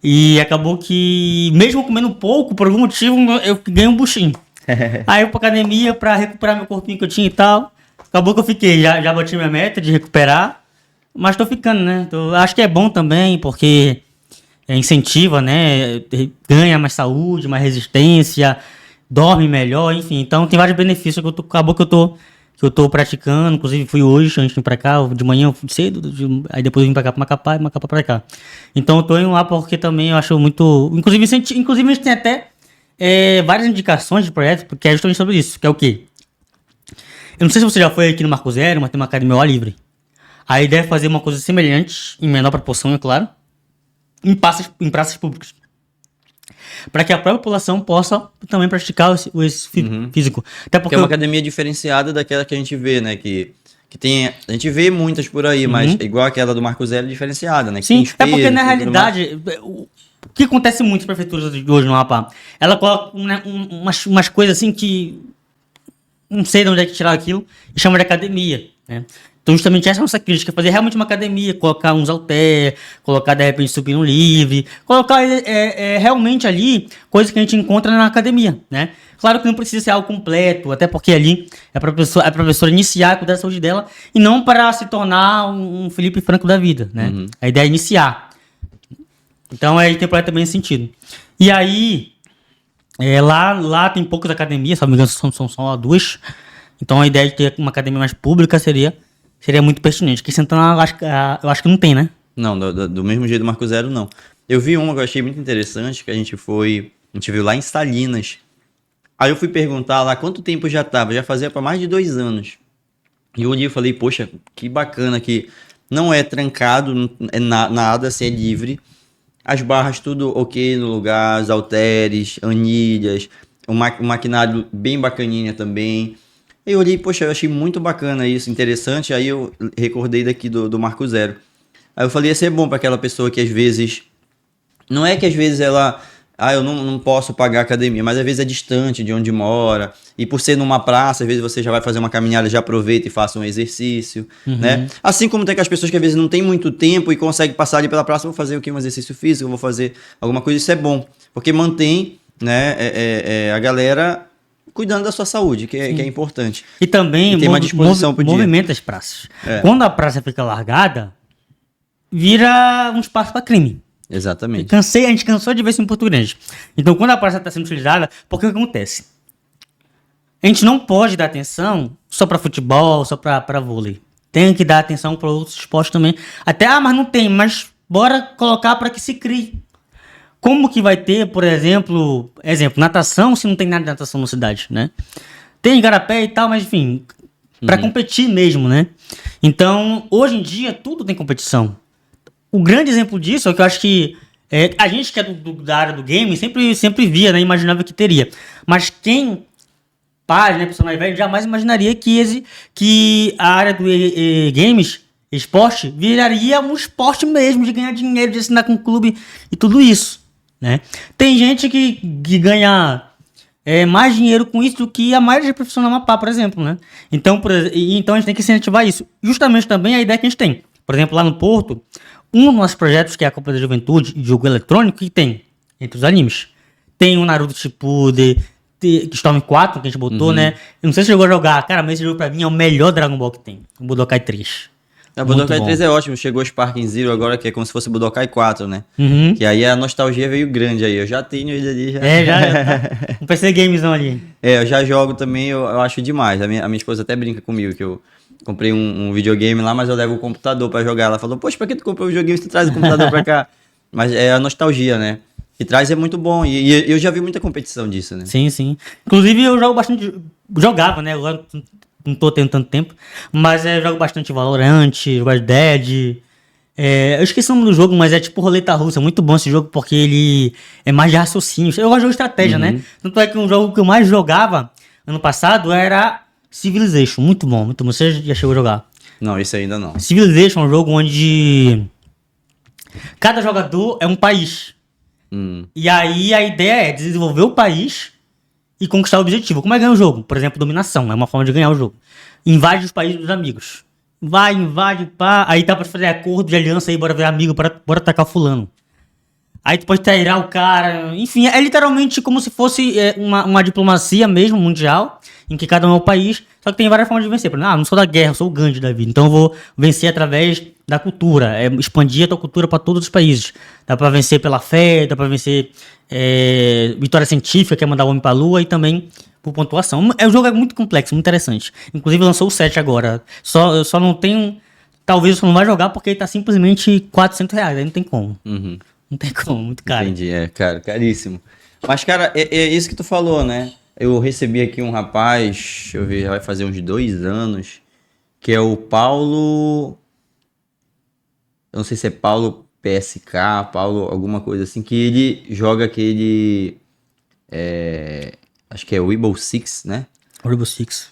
E acabou que, mesmo comendo pouco, por algum motivo, eu ganhei um buchinho. Aí eu fui pra academia para recuperar meu corpinho que eu tinha e tal. Acabou que eu fiquei, já bati minha meta de recuperar, mas tô ficando, né? Acho que é bom também, porque incentiva, né? Ganha mais saúde, mais resistência, dorme melhor, enfim. Então tem vários benefícios que acabou que eu tô praticando. Inclusive fui hoje, antes de vir pra cá, de manhã eu fui cedo, aí depois eu vim pra cá pra Macapá e Macapá pra cá. Então eu tô indo lá porque também eu acho muito... Inclusive a gente tem até várias indicações de projetos, que é justamente sobre isso, que é o quê? Eu não sei se você já foi aqui no Marco Zero, mas tem uma academia ao ar livre. A ideia é fazer uma coisa semelhante, em menor proporção, é claro, em praças públicas. Para que a própria população possa também praticar o exercício físico. Até porque é uma academia diferenciada daquela que a gente vê, né? Que tem, a gente vê muitas por aí, mas igual aquela do Marco Zero, diferenciada, né? Que sim, espelho, porque na realidade... O que acontece muito nas prefeituras de hoje no Amapá? Ela coloca umas coisas assim que... Não sei de onde é que tirar aquilo, e chama de academia, né? Então, justamente essa é a nossa crítica, fazer realmente uma academia, colocar uns halter, colocar, de repente, supino livre, colocar realmente ali coisas que a gente encontra na academia, né? Claro que não precisa ser algo completo, até porque ali é para a professora iniciar a cuidar da saúde dela, e não para se tornar um Felipe Franco da vida, né? A ideia é iniciar. Então, aí tem projeto também nesse sentido. E aí... lá tem poucas academias, se não me engano, são só 2. Então a ideia de ter uma academia mais pública seria muito pertinente. Aqui em Santana eu acho que não tem, né? Não, do mesmo jeito do Marco Zero, não. Eu vi uma que eu achei muito interessante, que a gente viu lá em Salinas. Aí eu fui perguntar lá quanto tempo já tava, já fazia para mais de 2 anos. E eu olhei e falei, poxa, que bacana que não é trancado, nada, assim, é livre. As barras tudo ok no lugar, os halteres, anilhas, um maquinário bem bacaninha também. Eu olhei, poxa, eu achei muito bacana isso, interessante. Aí eu recordei daqui do Marco Zero. Aí eu falei, ia ser bom para aquela pessoa que às vezes... Não é que às vezes ela... eu não posso pagar academia, mas às vezes é distante de onde mora. E por ser numa praça, às vezes você já vai fazer uma caminhada, já aproveita e faça um exercício, né? Assim como tem aquelas pessoas que às vezes não tem muito tempo e conseguem passar ali pela praça, vou fazer o quê? Um exercício físico, vou fazer alguma coisa. Isso é bom, porque mantém, né, a galera cuidando da sua saúde, que é importante. E também tem uma disposição pro dia. Movimenta as praças. Quando a praça fica largada, vira um espaço para crime. Exatamente. A gente cansou de ver isso em Porto Grande. Então, quando a praça está sendo utilizada, porque o que acontece? a gente não pode dar atenção só para futebol, só para vôlei. Tem que dar atenção para outros esportes também. Até, mas não tem, mas bora colocar para que se crie. Como que vai ter, por exemplo, natação, se não tem nada de natação na cidade, né? Tem igarapé e tal, mas enfim, para competir mesmo, né? Então, hoje em dia, tudo tem competição. O grande exemplo disso é que eu acho que a gente que é da área do game sempre via, né? Imaginava que teria. Mas quem pais, né, pessoa mais velha, jamais imaginaria que a área do games, esporte, viraria um esporte mesmo, de ganhar dinheiro, de assinar com o clube e tudo isso, né? Tem gente que ganha mais dinheiro com isso do que a maioria de profissionais na Amapá, por exemplo, né? Então a gente tem que incentivar isso. Justamente também a ideia que a gente tem. Por exemplo, lá no Porto, um dos nossos projetos, que é a Copa da Juventude, de jogo eletrônico, que tem entre os animes. Tem o Naruto Shippuden, Storm 4, que a gente botou, né? Eu não sei se você chegou a jogar. Cara, mas esse jogo pra mim é o melhor Dragon Ball que tem. O Budokai 3. O Budokai 3 é ótimo. Chegou o Sparking Zero agora, que é como se fosse o Budokai 4, né? Que aí a nostalgia veio grande aí. Eu já tenho ele ali. Já. Já. Um PC Gamezão ali. Eu já jogo também, eu acho demais. A minha esposa até brinca comigo, que eu comprei um videogame lá, mas eu levo o computador pra jogar. Ela falou, poxa, pra que tu comprou o videogame se tu traz o computador pra cá? Mas é a nostalgia, né? E traz é muito bom. E eu já vi muita competição disso, né? Sim, sim. Inclusive, eu jogo bastante. Jogava, né? Agora não tô tendo tanto tempo. Mas eu jogo bastante Valorant, Red Dead. Eu esqueci o nome do jogo, mas é tipo Roleta Russa. Muito bom esse jogo porque ele é mais de raciocínio. Eu gosto de jogo de estratégia, né? Tanto é que um jogo que eu mais jogava ano passado era Civilization. Muito bom, muito bom. Você já chegou a jogar? Não, isso ainda não. Civilization é um jogo onde cada jogador é um país. E aí a ideia é desenvolver o país e conquistar o objetivo. Como é ganhar o jogo? Por exemplo, dominação. É uma forma de ganhar o jogo. Invade os países dos amigos. Vai, invade, pá. Aí dá pra fazer acordo de aliança aí, bora ver amigo, bora atacar fulano. Aí tu pode tirar o cara. Enfim, é literalmente como se fosse uma diplomacia mesmo, mundial, em que cada um é um país, só que tem várias formas de vencer. Por exemplo, não sou da guerra, eu sou o Gandhi da vida. Então eu vou vencer através da cultura, expandir a tua cultura para todos os países. Dá pra vencer pela fé, dá pra vencer vitória científica, que é mandar o homem pra lua, e também por pontuação. O jogo é muito complexo, muito interessante. Inclusive lançou o 7 agora. Eu só não tenho. Talvez você não vai jogar porque ele tá simplesmente R$400, aí não tem como. Não tem como, muito caro. Entendi, caro, caríssimo. Mas, cara, é isso que tu falou, né? Eu recebi aqui um rapaz, deixa eu ver, já vai fazer uns 2 anos, que é o Paulo... Eu não sei se é Paulo PSK, Paulo alguma coisa assim, que ele joga aquele... acho que é o Rainbow Six, né? Rainbow Six.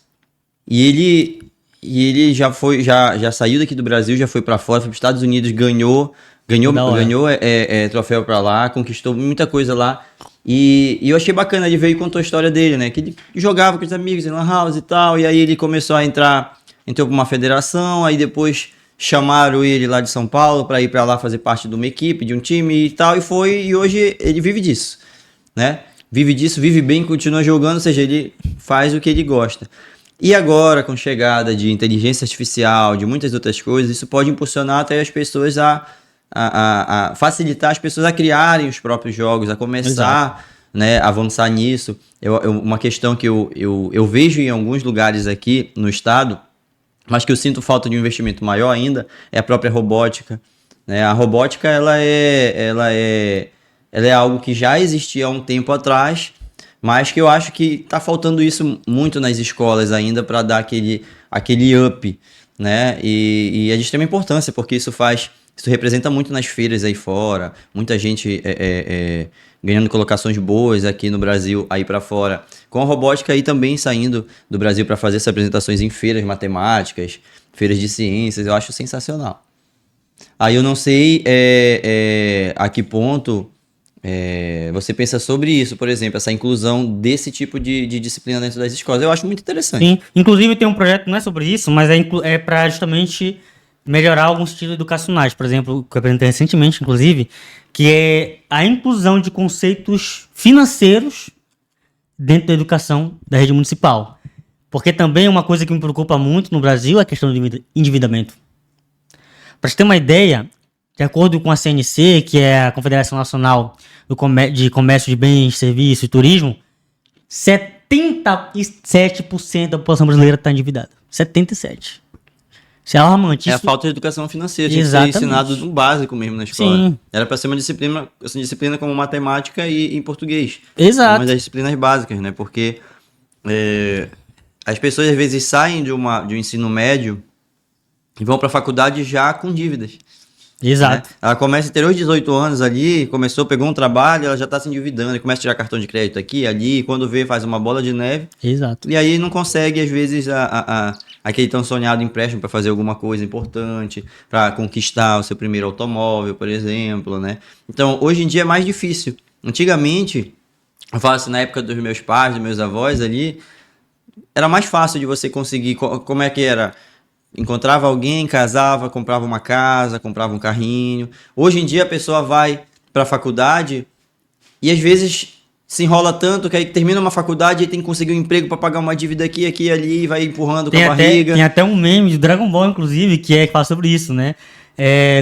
E ele já saiu daqui do Brasil, já foi pra fora, foi pros Estados Unidos, ganhou troféu pra lá, conquistou muita coisa lá. E eu achei bacana, ele veio e contou a história dele, né? Que ele jogava com os amigos em lan house e tal, e aí ele começou a entrou pra uma federação, aí depois chamaram ele lá de São Paulo pra ir pra lá fazer parte de uma equipe, de um time e tal, e hoje ele vive disso, né? Vive disso, vive bem, continua jogando, ou seja, ele faz o que ele gosta. E agora, com chegada de inteligência artificial, de muitas outras coisas, isso pode impulsionar até as pessoas a facilitar as pessoas a criarem os próprios jogos, a começar, né, a avançar nisso. Uma questão que eu vejo em alguns lugares aqui no estado, mas que eu sinto falta de um investimento maior ainda, é a própria robótica, né? A robótica ela é algo que já existia há um tempo atrás, mas que eu acho que está faltando isso muito nas escolas ainda para dar aquele up, né? E é de extrema importância, porque isso representa muito nas feiras aí fora, muita gente ganhando colocações boas aqui no Brasil, aí para fora, com a robótica aí também saindo do Brasil para fazer essas apresentações em feiras matemáticas, feiras de ciências, eu acho sensacional. Aí eu não sei a que ponto você pensa sobre isso, por exemplo, essa inclusão desse tipo de disciplina dentro das escolas. Eu acho muito interessante. Sim, inclusive tem um projeto, não é sobre isso, mas é para justamente melhorar alguns estilos educacionais. Por exemplo, que eu apresentei recentemente, inclusive, que é a inclusão de conceitos financeiros dentro da educação da rede municipal. Porque também uma coisa que me preocupa muito no Brasil é a questão do endividamento. Para você ter uma ideia, de acordo com a CNC, que é a Confederação Nacional de Comércio de Bens, Serviços e Turismo, 77% da população brasileira está endividada. 77%. Isso é alarmante. É a Isso... falta de educação financeira, tinha que ser Exatamente. ensinado no básico mesmo na escola. Sim. Era para ser uma disciplina como matemática e em português. Exato. Uma das disciplinas básicas, né? Porque as pessoas às vezes saem de um ensino médio e vão para a faculdade já com dívidas. Exato. Né? Ela começa a ter os 18 anos ali, pegou um trabalho, ela já está se endividando, começa a tirar cartão de crédito aqui, ali, e quando vê, faz uma bola de neve. Exato. E aí não consegue, às vezes, aquele tão sonhado empréstimo para fazer alguma coisa importante, para conquistar o seu primeiro automóvel, por exemplo, né? Então, hoje em dia é mais difícil. Antigamente, eu falo assim, na época dos meus pais, dos meus avós ali, era mais fácil de você conseguir, como é que era? Encontrava alguém, casava, comprava uma casa, comprava um carrinho. Hoje em dia a pessoa vai para a faculdade e às vezes se enrola tanto que aí termina uma faculdade e tem que conseguir um emprego para pagar uma dívida aqui, ali, e vai empurrando com a barriga. Tem até um meme de Dragon Ball, inclusive, que fala sobre isso, né?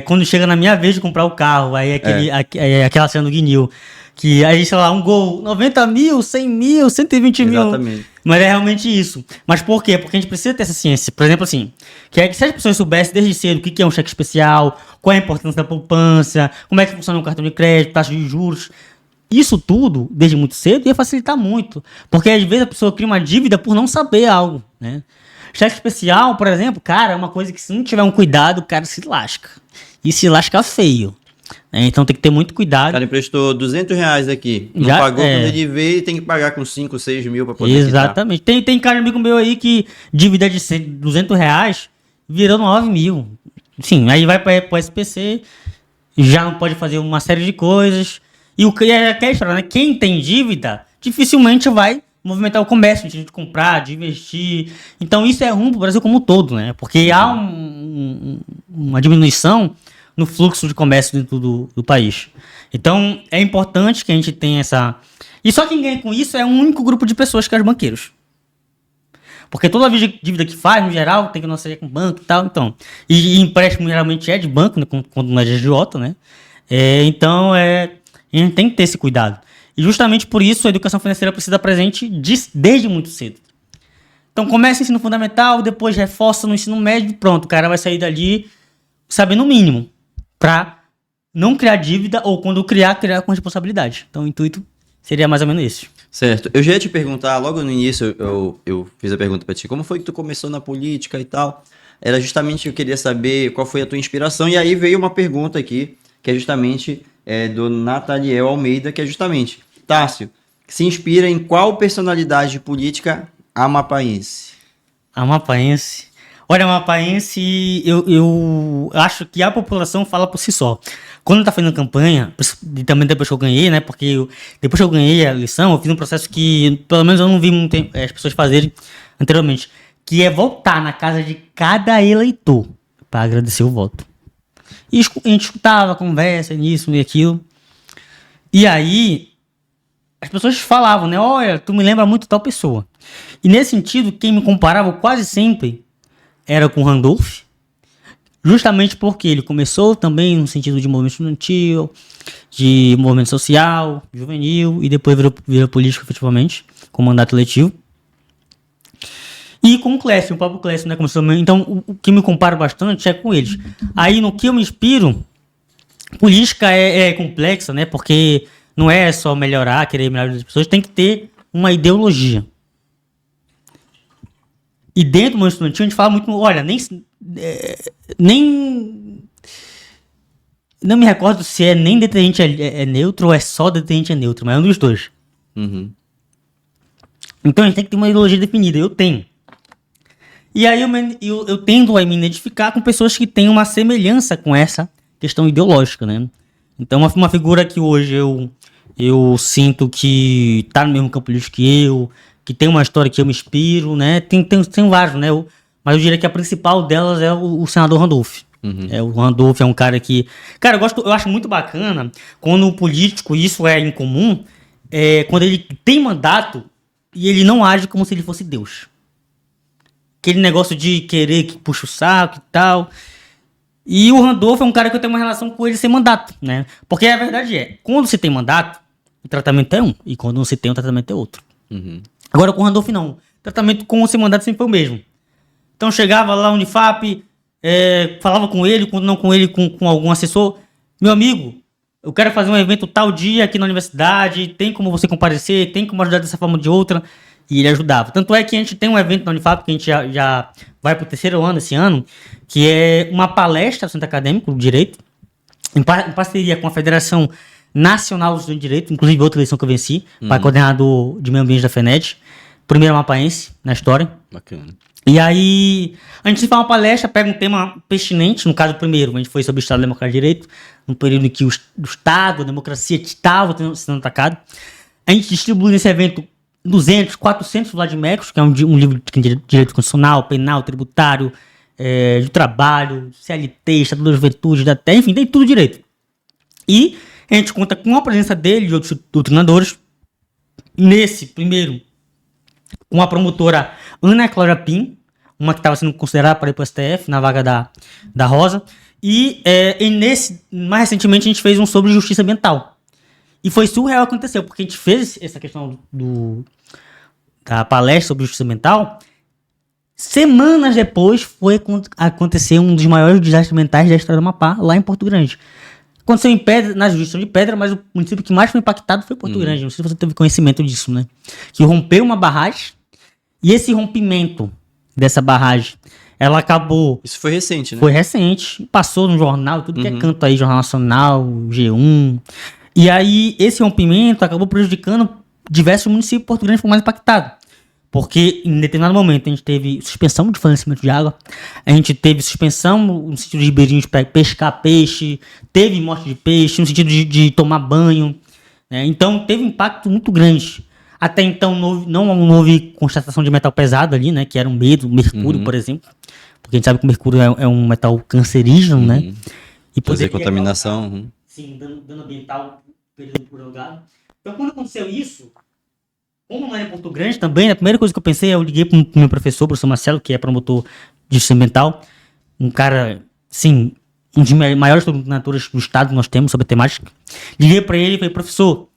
Quando chega na minha vez de comprar o carro, aí aquela cena do Guinil, que aí, sei lá, um Gol, 90 mil, 100 mil, 120 mil. Exatamente. Mas é realmente isso. Mas por quê? Porque a gente precisa ter essa ciência. Por exemplo, assim, que se as pessoas soubessem desde cedo o que é um cheque especial, qual é a importância da poupança, como é que funciona um cartão de crédito, taxa de juros, isso tudo, desde muito cedo, ia facilitar muito. Porque às vezes a pessoa cria uma dívida por não saber algo, né? Cheque especial, por exemplo, cara, é uma coisa que se não tiver um cuidado, o cara se lasca. E se lasca feio. Então tem que ter muito cuidado. O cara emprestou R$200 aqui, não pagou quando ele veio e tem que pagar com 5, 6 mil para poder Exatamente. Tem cara amigo meu aí que dívida de R$200 virou 9 mil. Sim, aí vai para o SPC, já não pode fazer uma série de coisas. E aquela história, né? Quem tem dívida dificilmente vai movimentar o comércio, de comprar, de investir. Então isso é ruim para o Brasil como um todo, né? Porque há uma diminuição no fluxo de comércio dentro do país. Então, é importante que a gente tenha essa... E só quem ganha com isso é um único grupo de pessoas, que é os banqueiros. Porque toda a dívida que faz, no geral, tem que não ser com banco e tal. Então, e empréstimo geralmente é de banco, né, quando não é de agiota, né? Então, a gente tem que ter esse cuidado. E justamente por isso a educação financeira precisa estar presente desde muito cedo. Então, começa o ensino fundamental, depois reforça no ensino médio, pronto, o cara vai sair dali sabendo o mínimo, para não criar dívida, ou quando criar com responsabilidade. Então o intuito seria mais ou menos esse. Certo. Eu já ia te perguntar, logo no início eu fiz a pergunta para ti, como foi que tu começou na política e tal? Era justamente, eu queria saber qual foi a tua inspiração, e aí veio uma pergunta aqui, que é justamente do Nataliel Almeida, que é justamente, Tássio, se inspira em qual personalidade política amapaense? Amapaense... Olha, amapaense, eu acho que a população fala por si só. Quando tá fazendo campanha, e também depois que eu ganhei, né? Porque depois que eu ganhei a eleição, eu fiz um processo que, pelo menos, eu não vi as pessoas fazerem anteriormente, que é voltar na casa de cada eleitor para agradecer o voto. E a gente escutava conversa nisso e aquilo. E aí, as pessoas falavam, né? Olha, tu me lembra muito tal pessoa. E nesse sentido, quem me comparava quase sempre era com Randolph, justamente porque ele começou também no sentido de movimento estudantil, de movimento social, juvenil, e depois virou político efetivamente, com mandato eletivo. E com o Clécio, o próprio Clécio, né? Então, o que me comparo bastante é com eles. Aí, no que eu me inspiro, política é complexa, né? Porque não é só querer melhorar as pessoas, tem que ter uma ideologia. E dentro do movimento estudantil a gente fala muito, olha, não me recordo se é nem detergente é neutro ou é só detergente é neutro, mas é um dos dois. Uhum. Então a gente tem que ter uma ideologia definida, eu tenho. E aí eu tendo a me identificar com pessoas que têm uma semelhança com essa questão ideológica, né? Então uma figura que hoje eu sinto que tá no mesmo campo político que tem uma história que eu me inspiro, né? Tem vários, né? Mas eu diria que a principal delas é o senador Randolph. Uhum. O Randolph é um cara que... Cara, eu acho muito bacana quando o político, isso é incomum, quando ele tem mandato e ele não age como se ele fosse Deus. Aquele negócio de querer que puxa o saco e tal. E o Randolph é um cara que eu tenho uma relação com ele sem mandato, né? Porque a verdade quando você tem mandato, o tratamento é um. E quando não se tem, o tratamento é outro. Uhum. Agora com o Randolph não. O tratamento com o semandado sempre foi o mesmo. Então chegava lá no Unifap, falava com ele, quando não com ele, com algum assessor. Meu amigo, eu quero fazer um evento tal dia aqui na universidade, tem como você comparecer, tem como ajudar dessa forma ou de outra. E ele ajudava. Tanto é que a gente tem um evento na Unifap, que a gente já vai pro 3º ano esse ano, que é uma palestra do Centro Acadêmico de Direito, em parceria com a Federação Nacional do Estudante de Direito, inclusive outra eleição que eu venci, para coordenador de meio ambiente da FENED, primeiro mapaense na história. Bacana. E aí, a gente faz uma palestra, pega um tema pertinente, no caso, o primeiro, a gente foi sobre o Estado Democrático de Direito, no período em que o Estado, a democracia estava sendo atacado. A gente distribui nesse evento 200, 400 Vladimecos, que é um livro de direito constitucional, penal, tributário, de trabalho, CLT, Estatuto da Juventude, da terra, enfim, tem tudo direito. E a gente conta com a presença dele e de outros doutrinadores. Nesse primeiro, com a promotora Ana Cláudia Pim, uma que estava sendo considerada para ir para o STF, na vaga da Rosa. E nesse, mais recentemente, a gente fez um sobre justiça ambiental. E foi surreal o que aconteceu, porque a gente fez essa questão da palestra sobre justiça ambiental. Semanas depois foi acontecer um dos maiores desastres ambientais da história do Amapá, lá em Porto Grande. Aconteceu em Pedra, na jurisdição de Pedra, mas o município que mais foi impactado foi Porto Grande. Não sei se você teve conhecimento disso, né? Que rompeu uma barragem, e esse rompimento dessa barragem, ela acabou... Isso foi recente, né? Foi recente, passou no jornal, tudo que é canto aí, Jornal Nacional, G1... E aí, esse rompimento acabou prejudicando diversos municípios. Porto Grande foi mais impactado. Porque, em determinado momento, a gente teve suspensão de fornecimento de água. A gente teve suspensão no sentido de ribeirinhos para pescar peixe. Teve morte de peixe, no sentido de tomar banho. Né? Então, teve um impacto muito grande. Até então, não houve constatação de metal pesado ali, né? Que era um medo, mercúrio, por exemplo. Porque a gente sabe que o mercúrio é um metal cancerígeno, né? E fazer contaminação. Sim, dano ambiental período prolongado. Então, quando aconteceu isso, como não era em Porto Grande também, a primeira coisa que eu pensei, eu liguei para o meu professor, o professor Marcelo, que é promotor de justiça ambiental, um cara, sim, um dos maiores doutrinadores do estado que nós temos sobre a temática. Liguei para ele e falei, professor,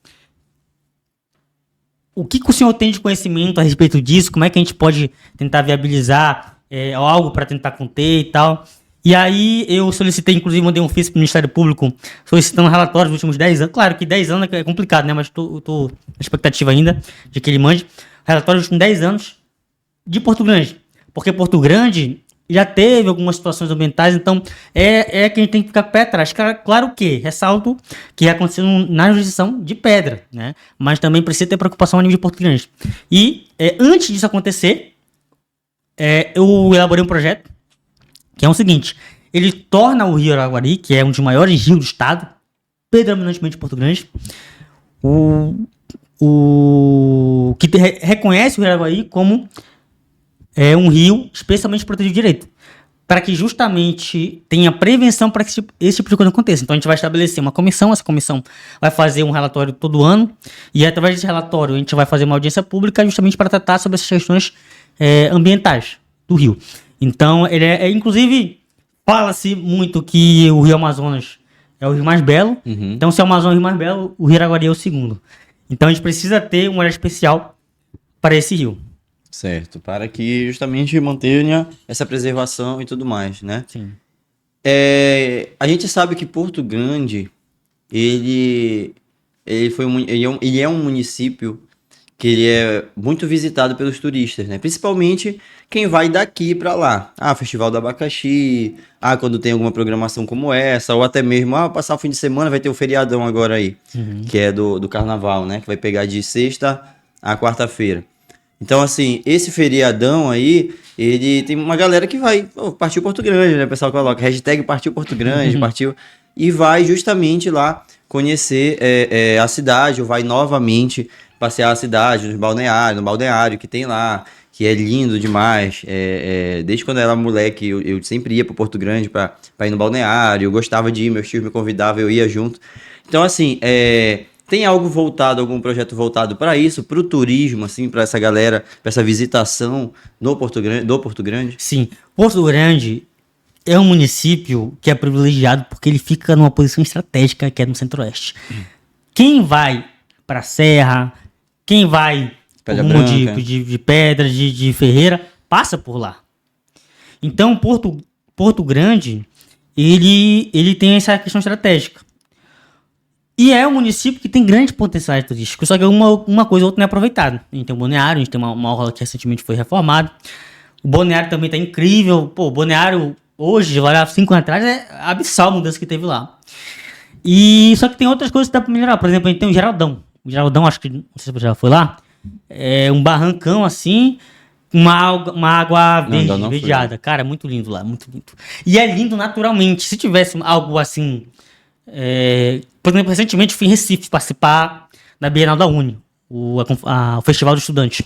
o que o senhor tem de conhecimento a respeito disso? Como é que a gente pode tentar viabilizar algo para tentar conter e tal? E aí eu solicitei, inclusive mandei um ofício para o Ministério Público solicitando relatórios dos últimos 10 anos. Claro que 10 anos é complicado, né? Mas tô na expectativa ainda de que ele mande relatórios dos últimos 10 anos de Porto Grande. Porque Porto Grande já teve algumas situações ambientais, então é que a gente tem que ficar pé atrás. Claro que, ressalto, que aconteceu na jurisdição de Pedra, né? Mas também precisa ter preocupação a nível de Porto Grande. E antes disso acontecer, eu elaborei um projeto que é o seguinte, ele torna o Rio Araguari, que é um dos maiores rios do estado, predominantemente Porto Grande, que reconhece o Rio Araguari como um rio especialmente protegido de direito, para que justamente tenha prevenção para que esse tipo de coisa aconteça. Então a gente vai estabelecer uma comissão, essa comissão vai fazer um relatório todo ano, e através desse relatório a gente vai fazer uma audiência pública justamente para tratar sobre essas questões ambientais do rio. Então, inclusive, fala-se muito que o Rio Amazonas é o rio mais belo. Então, se o Amazonas é o rio mais belo, o Rio Araguari é o segundo. Então, a gente precisa ter um olhar especial para esse rio. Certo, para que justamente mantenha essa preservação e tudo mais, né? Sim. A gente sabe que Porto Grande, ele é um município que ele é muito visitado pelos turistas, né? Principalmente quem vai daqui para lá. Festival do Abacaxi, quando tem alguma programação como essa, ou até mesmo, passar o fim de semana, vai ter o feriadão agora aí, que é do carnaval, né? Que vai pegar de sexta a quarta-feira. Então, assim, esse feriadão aí, ele tem uma galera que vai, partiu Porto Grande, né? O pessoal coloca hashtag partiu Porto Grande, partiu, e vai justamente lá conhecer a cidade, ou vai novamente passear a cidade, no balneário que tem lá, que é lindo demais. Desde quando eu era moleque, eu sempre ia para Porto Grande para ir no balneário, eu gostava de ir, meus tios me convidavam, eu ia junto. Então, assim, tem algum projeto voltado para isso, para o turismo, assim, para essa galera, para essa visitação do Porto Grande? Sim, Porto Grande é um município que é privilegiado porque ele fica numa posição estratégica, que é no Centro-Oeste. Quem vai para a Serra, quem vai Pedra o rumo Branca. de Pedra, de Ferreira, passa por lá. Então, Porto Grande, ele tem essa questão estratégica. E é um município que tem grande potencial turístico, só que uma coisa ou outra não é aproveitada. A gente tem um balneário, a gente tem uma orla que recentemente foi reformada. O balneário também tá incrível. Pô, o balneário hoje, lá 5 anos atrás, é abissal a mudança que teve lá. E só que tem outras coisas que dá pra melhorar. Por exemplo, a gente tem o Geraldão. O Geraldão, acho que, não sei se você já foi lá, é um barrancão assim, uma água verde, Não fui. verdeada. Cara, é muito lindo lá, muito lindo. E é lindo naturalmente. Se tivesse algo assim... por exemplo, recentemente fui em Recife participar da Bienal da Uni, o Festival do Estudante.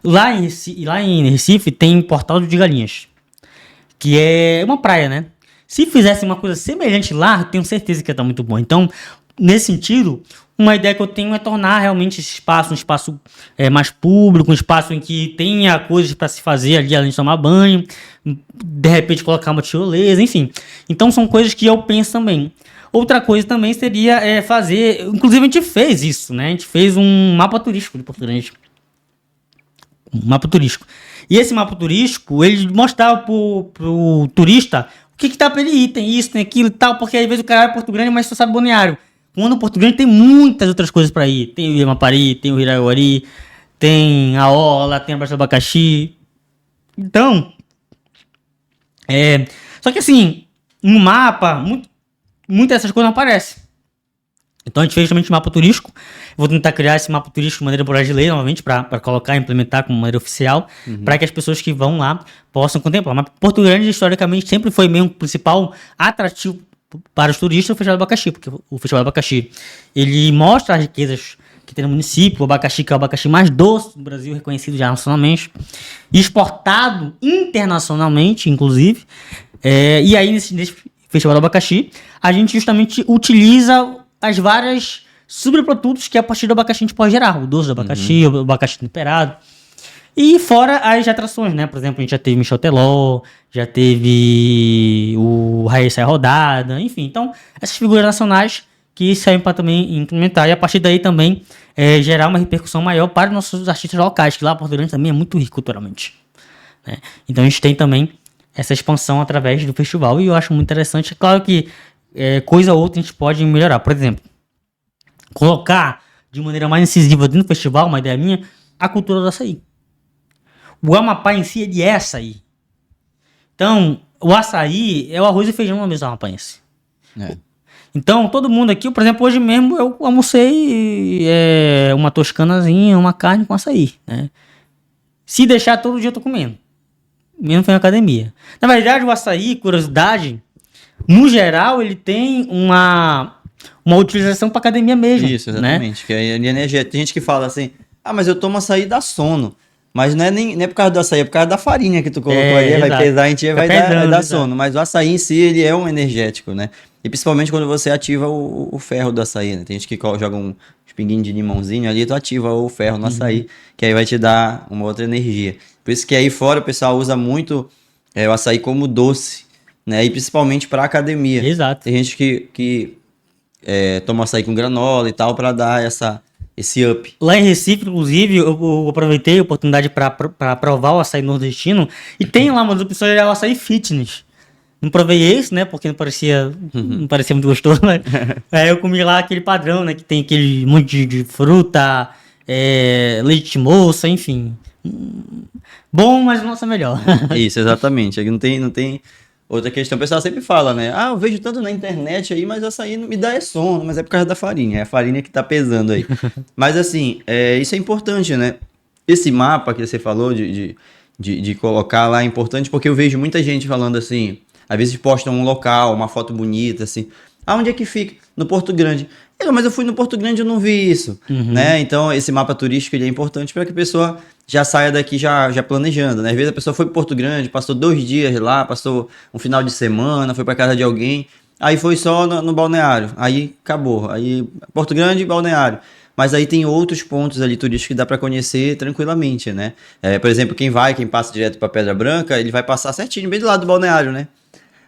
Lá em Recife tem o Portal de Galinhas, que é uma praia, né? Se fizesse uma coisa semelhante lá, tenho certeza que ia estar muito bom. Então, nesse sentido, uma ideia que eu tenho é tornar realmente esse espaço um espaço mais público, um espaço em que tenha coisas para se fazer ali, além de tomar banho, de repente colocar uma tirolesa, enfim. Então, são coisas que eu penso também. Outra coisa também seria fazer... Inclusive, a gente fez isso, né? A gente fez um mapa turístico de Porto Grande. Um mapa turístico. E esse mapa turístico, ele mostrava pro turista o que dá pra ele ir. Tem isso, tem aquilo e tal. Porque às vezes o cara vai a Porto Grande, mas só sabe balneário. Quando Porto Grande tem muitas outras coisas pra ir. Tem o Iamapari, tem o Iraguari, tem a Orla, tem a Baixa do Abacaxi. Então... Só que assim, no mapa... Muitas dessas coisas não aparecem. Então a gente fez justamente um mapa turístico. Vou tentar criar esse mapa turístico de maneira brasileira, novamente, para colocar e implementar como maneira oficial, para que as pessoas que vão lá possam contemplar. Mas Porto Grande, historicamente, sempre foi mesmo o principal atrativo para os turistas, o Festival do Abacaxi, porque o Festival do Abacaxi, ele mostra as riquezas que tem no município, o abacaxi, que é o abacaxi mais doce do Brasil, reconhecido já nacionalmente, exportado internacionalmente, inclusive. E aí, nesse Festival do Abacaxi, a gente justamente utiliza as várias subprodutos que a partir do abacaxi a gente pode gerar. O doce do abacaxi, o abacaxi temperado. E fora as atrações, né? Por exemplo, a gente já teve Michel Teló, já teve o Raíssa Rodada, enfim. Então, essas figuras nacionais que servem para também implementar. E a partir daí também gerar uma repercussão maior para os nossos artistas locais, que lá Porto Grande também é muito rico culturalmente, né? Então a gente tem também essa expansão através do festival e eu acho muito interessante. É claro que coisa ou outra a gente pode melhorar. Por exemplo, colocar de maneira mais incisiva dentro do festival, uma ideia minha, a cultura do açaí. O Amapá em si, ele é açaí. Então, o açaí é o arroz e feijão na mesa amapaense. Então, todo mundo aqui, por exemplo, hoje mesmo eu almocei uma toscanazinha, uma carne com açaí, né? Se deixar, todo dia eu tô comendo. Mesmo foi na academia. Na verdade, o açaí, curiosidade, no geral, ele tem uma utilização para academia mesmo. Isso, exatamente. Né? Que é energético. Tem gente que fala assim, mas eu tomo açaí dá sono. Mas não é por causa do açaí, é por causa da farinha que tu colocou ali, vai pesar, a gente vai dar sono. Mas o açaí em si, ele é um energético, né? E principalmente quando você ativa o ferro do açaí, né? Tem gente que joga um pinguinho de limãozinho ali, tu ativa o ferro no açaí, que aí vai te dar uma outra energia. Por isso que aí fora o pessoal usa muito o açaí como doce, né? E principalmente para academia. Exato. Tem gente que toma açaí com granola e tal para dar esse up. Lá em Recife, inclusive, eu aproveitei a oportunidade para provar o açaí nordestino e tem lá uma das opções, é o açaí fitness. Não provei esse, né? Porque não parecia muito gostoso, né? Eu comi lá aquele padrão, né? Que tem aquele monte de fruta, leite de moça, enfim. Bom, mas nossa, melhor. Isso, exatamente. Aqui não tem outra questão. O pessoal sempre fala, né? Eu vejo tanto na internet aí, mas açaí não me dá sono, mas é por causa da farinha. É a farinha que tá pesando aí. Mas assim, isso é importante, né? Esse mapa que você falou de colocar lá é importante porque eu vejo muita gente falando assim, às vezes postam um local, uma foto bonita, assim. Onde é que fica? No Porto Grande. Mas eu fui no Porto Grande e eu não vi isso, né? Então, esse mapa turístico ele é importante para que a pessoa já saia daqui já planejando, né? Às vezes a pessoa foi para Porto Grande, passou 2 dias lá, passou um final de semana, foi para casa de alguém, aí foi só no balneário, aí acabou. Aí Porto Grande e balneário. Mas aí tem outros pontos ali turísticos que dá para conhecer tranquilamente, né? Por exemplo, quem passa direto para Pedra Branca, ele vai passar certinho bem do lado do balneário, né?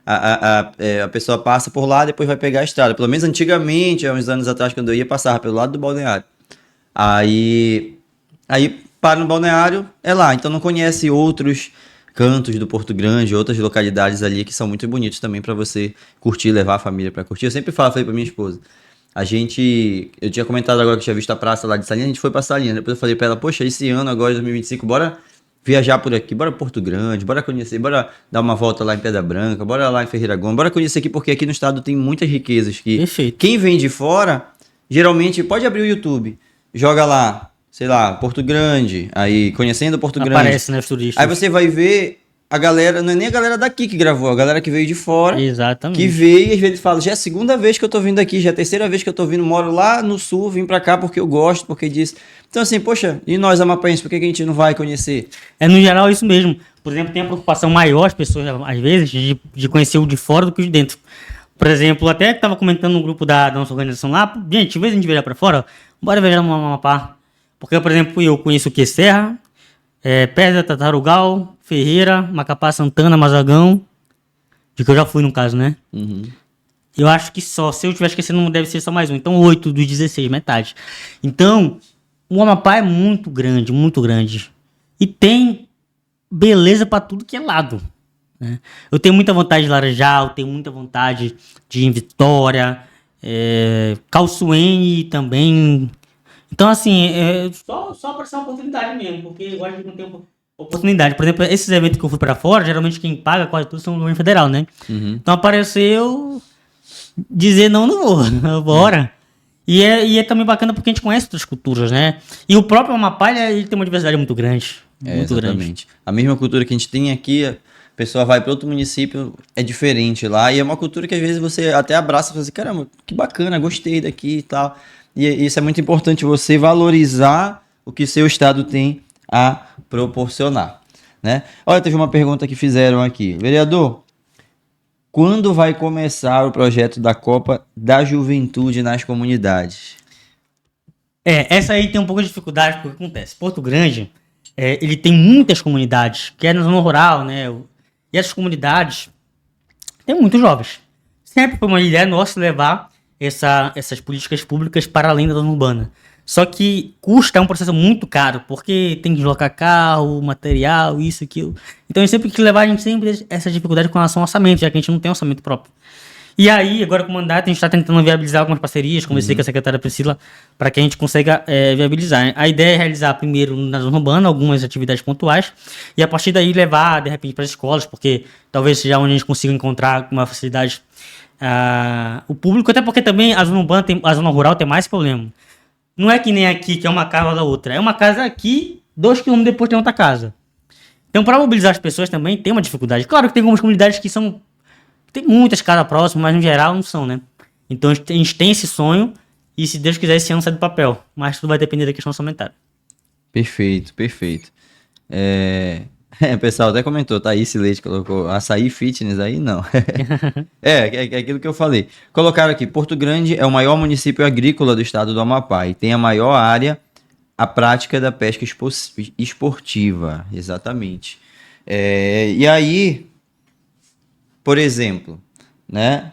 A pessoa passa por lá, depois vai pegar a estrada. Pelo menos antigamente, há uns anos atrás, quando eu ia, passava pelo lado do balneário. Aí para no balneário, é lá. Então não conhece outros cantos do Porto Grande, outras localidades ali que são muito bonitos também para você curtir, levar a família para curtir. Eu sempre falei para minha esposa. Eu tinha comentado agora que tinha visto a praça lá de Salinas, a gente foi pra Salinas. Depois eu falei pra ela, poxa, esse ano agora, 2025, bora viajar por aqui, bora Porto Grande, bora conhecer, bora dar uma volta lá em Pedra Branca, bora lá em Ferreira Gomes, bora conhecer aqui, porque aqui no estado tem muitas riquezas que Perfeito. quem vem de fora, geralmente, pode abrir o YouTube, joga lá, sei lá, Porto Grande, aí conhecendo Porto Grande. Aparece, né, os turistas. Aí você vai ver a galera, não é nem a galera daqui que gravou, a galera que veio de fora. Exatamente. Que veio e às vezes fala, já é a segunda vez que eu tô vindo aqui, já é a terceira vez que eu tô vindo, moro lá no sul, vim pra cá porque eu gosto, porque disso. Então assim, poxa, e nós amapaenses, por que a gente não vai conhecer? No geral, isso mesmo. Por exemplo, tem a preocupação maior, as pessoas, às vezes, de conhecer o de fora do que o de dentro. Por exemplo, até que tava comentando no grupo da nossa organização lá, gente, em vez de a gente viajar pra fora, bora viajar no Amapá. Porque, por exemplo, eu conheço o que? Serra, Pedra, Tatarugal, Ferreira, Macapá, Santana, Mazagão, de que eu já fui no caso, né? Uhum. Eu acho que só, se eu estiver esquecendo, não deve ser só mais um. Então, 8 dos 16, metade. Então, o Amapá é muito grande, muito grande. E tem beleza pra tudo que é lado, né? Eu tenho muita vontade de Laranjal, tenho muita vontade de ir em Vitória, Calçoene também. Então, assim, só para essa oportunidade mesmo, porque eu gosto de não ter oportunidade. Por exemplo, esses eventos que eu fui para fora, geralmente quem paga quase tudo são o governo federal, né? Uhum. Então apareceu dizer não vou, bora. E é também bacana porque a gente conhece outras culturas, né? E o próprio Amapá, ele tem uma diversidade muito grande. Muito Exatamente. grande. A mesma cultura que a gente tem aqui, a pessoa vai para outro município, é diferente lá, e é uma cultura que às vezes você até abraça e fala assim, caramba, que bacana, gostei daqui e tal. E isso é muito importante, você valorizar o que seu estado tem a proporcionar, né? Olha, teve uma pergunta que fizeram aqui. Vereador, quando vai começar o projeto da Copa da Juventude nas comunidades? Essa aí tem um pouco de dificuldade, porque acontece. Porto Grande, ele tem muitas comunidades, que é na zona rural, né? E essas comunidades tem muitos jovens. Sempre foi uma ideia nossa levar essas políticas públicas para além da zona urbana. Só que custa, é um processo muito caro, porque tem que deslocar carro, material, isso, aquilo. Então a gente sempre tem que levar a gente sempre essa dificuldade com relação ao orçamento, já que a gente não tem orçamento próprio. E aí, agora com o mandato, a gente está tentando viabilizar algumas parcerias, conversei com a secretária Priscila, para que a gente consiga viabilizar. A ideia é realizar primeiro na zona urbana algumas atividades pontuais, e a partir daí levar, de repente, para as escolas, porque talvez seja onde a gente consiga encontrar com uma facilidade o público, até porque também a zona urbana, a zona rural tem mais problema. Não é que nem aqui, que é uma casa da outra. É uma casa aqui, 2 km depois tem outra casa. Então, para mobilizar as pessoas também tem uma dificuldade. Claro que tem algumas comunidades que são... Tem muitas casas próximas, mas no geral não são, né? Então, a gente tem esse sonho e, se Deus quiser, esse ano sai do papel. Mas tudo vai depender da questão orçamentária. Perfeito, perfeito. O pessoal até comentou, Thaís Leite colocou açaí fitness aí, não. É aquilo que eu falei. Colocaram aqui, Porto Grande é o maior município agrícola do estado do Amapá e tem a maior área, a prática da pesca esportiva, exatamente. E aí, por exemplo, né,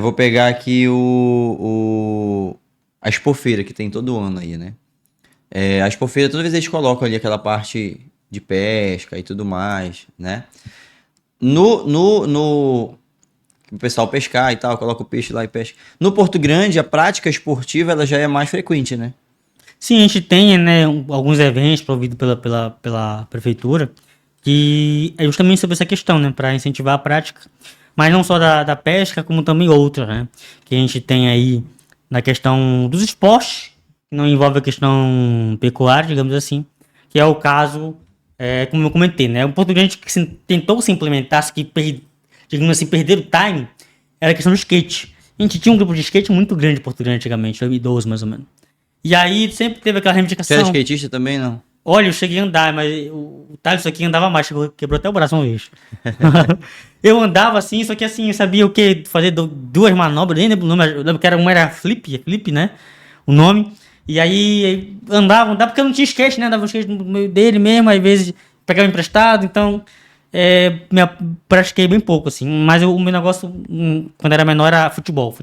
vou pegar aqui a expofeira que tem todo ano aí, né? A expofeira, toda vez eles colocam ali aquela parte de pesca e tudo mais, né? O pessoal pescar e tal, coloca o peixe lá e pesca. No Porto Grande, a prática esportiva ela já é mais frequente, né? Sim, a gente tem, né, alguns eventos providos pela prefeitura que é justamente sobre essa questão, né, para incentivar a prática, mas não só da pesca, como também outras, né, que a gente tem aí na questão dos esportes, que não envolve a questão pecuária, digamos assim, que é o caso, como eu comentei, né, o Porto Grande que tentou se implementar, digamos assim, perder o time, era a questão do skate. A gente tinha um grupo de skate muito grande em Porto Grande antigamente, 2012 mais ou menos. E aí sempre teve aquela reivindicação. Você era skatista também, não? Olha, eu cheguei a andar, mas o Thales aqui andava mais, quebrou até o braço uma vez. Eu andava assim, só que assim, eu sabia o que? Fazer 2 manobras, nem lembro o nome, eu lembro que uma era flip, né? O nome. E aí andava, porque eu não tinha skate, né? Andava o skate no meio dele mesmo, às vezes pegava emprestado, então pratiquei bem pouco, assim. Mas o meu negócio, quando era menor, era futebol.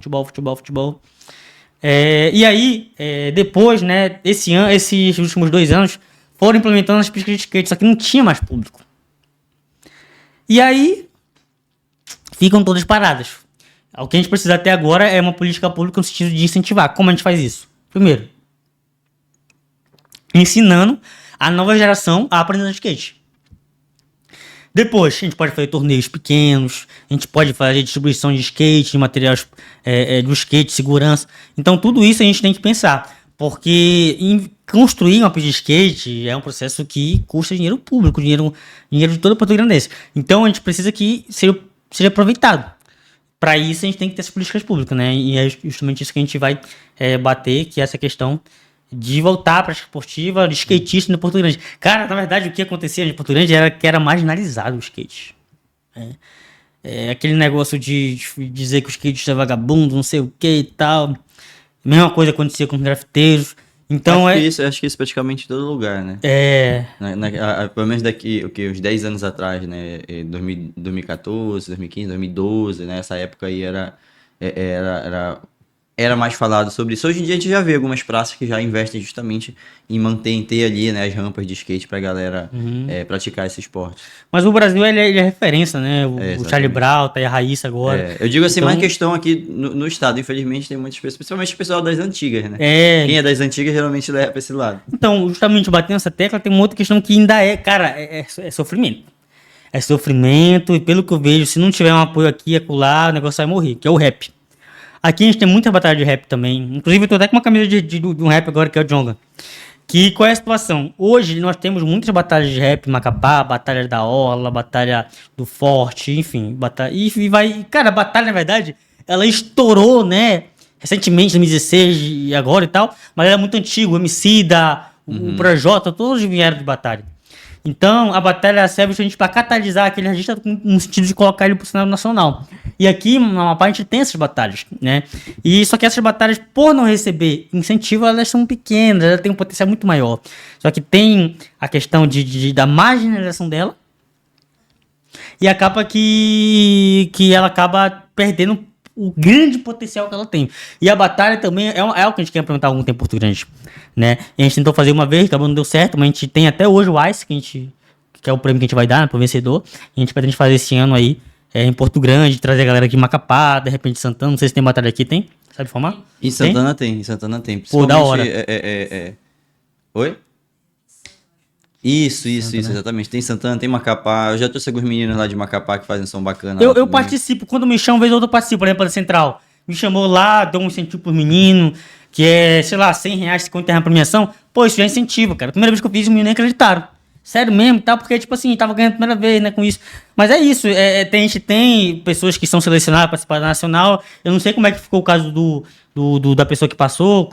E aí, depois, né, esses últimos 2 anos, foram implementando as pistas de skate, só que não tinha mais público. E aí, ficam todas paradas. O que a gente precisa até agora é uma política pública no sentido de incentivar. Como a gente faz isso? Primeiro, ensinando a nova geração a aprender skate. Depois, a gente pode fazer torneios pequenos, a gente pode fazer distribuição de skate, de materiais do skate, segurança. Então, tudo isso a gente tem que pensar. Porque construir uma pista de skate é um processo que custa dinheiro público, dinheiro de todo o Porto Grandense. Então, a gente precisa que seja aproveitado. Para isso, a gente tem que ter essas políticas públicas, né? E é justamente isso que a gente vai bater, que é essa questão de voltar à prática esportiva de skatista no Porto Grande. Cara, na verdade, o que acontecia em Porto Grande era que era marginalizado o skate. Aquele negócio de dizer que o skatista é vagabundo, não sei o que e tal. Mesma coisa acontecia com os grafiteiros. Então acho que isso praticamente em todo lugar, né? Pelo menos daqui, uns 10 anos atrás, né? 2014, 2015, 2012, né? Essa época aí era mais falado sobre isso. Hoje em dia a gente já vê algumas praças que já investem justamente em ter ali, né, as rampas de skate pra galera praticar esse esporte. Mas o Brasil, ele é referência, né? O Charlie Brown, tá aí a Raíssa agora. Eu digo assim, então, mais questão aqui no estado, infelizmente tem muitas pessoas, principalmente o pessoal das antigas, né? Quem é das antigas geralmente leva pra esse lado. Então, justamente batendo essa tecla, tem uma outra questão que ainda é sofrimento. É sofrimento, e pelo que eu vejo, se não tiver um apoio aqui e acolá, o negócio vai morrer, que é o rap. Aqui a gente tem muita batalha de rap também. Inclusive, eu tô até com uma camisa de um rap agora, que é o Jonga. Que qual é a situação? Hoje nós temos muitas batalhas de rap, Macapá, batalha da Orla, batalha do Forte, enfim. E vai... Cara, a batalha, na verdade, ela estourou, né? Recentemente, 2016 e agora e tal. Mas ela é muito antiga. O Emicida, o Projota, todos vieram de batalha. Então, a batalha serve justamente para catalisar aquele registro no sentido de colocar ele pro cenário nacional. E aqui, na Amapá, a gente tem essas batalhas, né? E só que essas batalhas, por não receber incentivo, elas são pequenas, elas têm um potencial muito maior. Só que tem a questão da marginalização dela e acaba que ela acaba perdendo o grande potencial que ela tem. E a batalha também é algo que a gente quer implementar há algum tempo em Porto Grande, né? E a gente tentou fazer uma vez, acabou não deu certo, mas a gente tem até hoje o Ice, que é o prêmio que a gente vai dar, né, pro vencedor. E a gente pretende fazer esse ano aí em Porto Grande, trazer a galera aqui em Macapá, de repente Santana, não sei se tem batalha aqui, tem? Sabe formar? Em Santana tem. Pô, da hora. Oi? Isso, exatamente. Tem Santana, tem Macapá. Eu já trouxe alguns meninos lá de Macapá que fazem som bacana. Eu participo, quando me chamam, vez ou outra eu participo, por exemplo, da Central. Me chamou lá, dou um incentivo pros meninos, que é, sei lá, R$100, 50 reais premiação. Pô, isso já é incentivo, cara. Primeira vez que eu fiz, os meninos nem acreditaram. Sério mesmo e tal, porque, tipo assim, tava ganhando a primeira vez, né, com isso. Mas é isso, a gente tem pessoas que são selecionadas para participar da Nacional. Eu não sei como é que ficou o caso da pessoa que passou,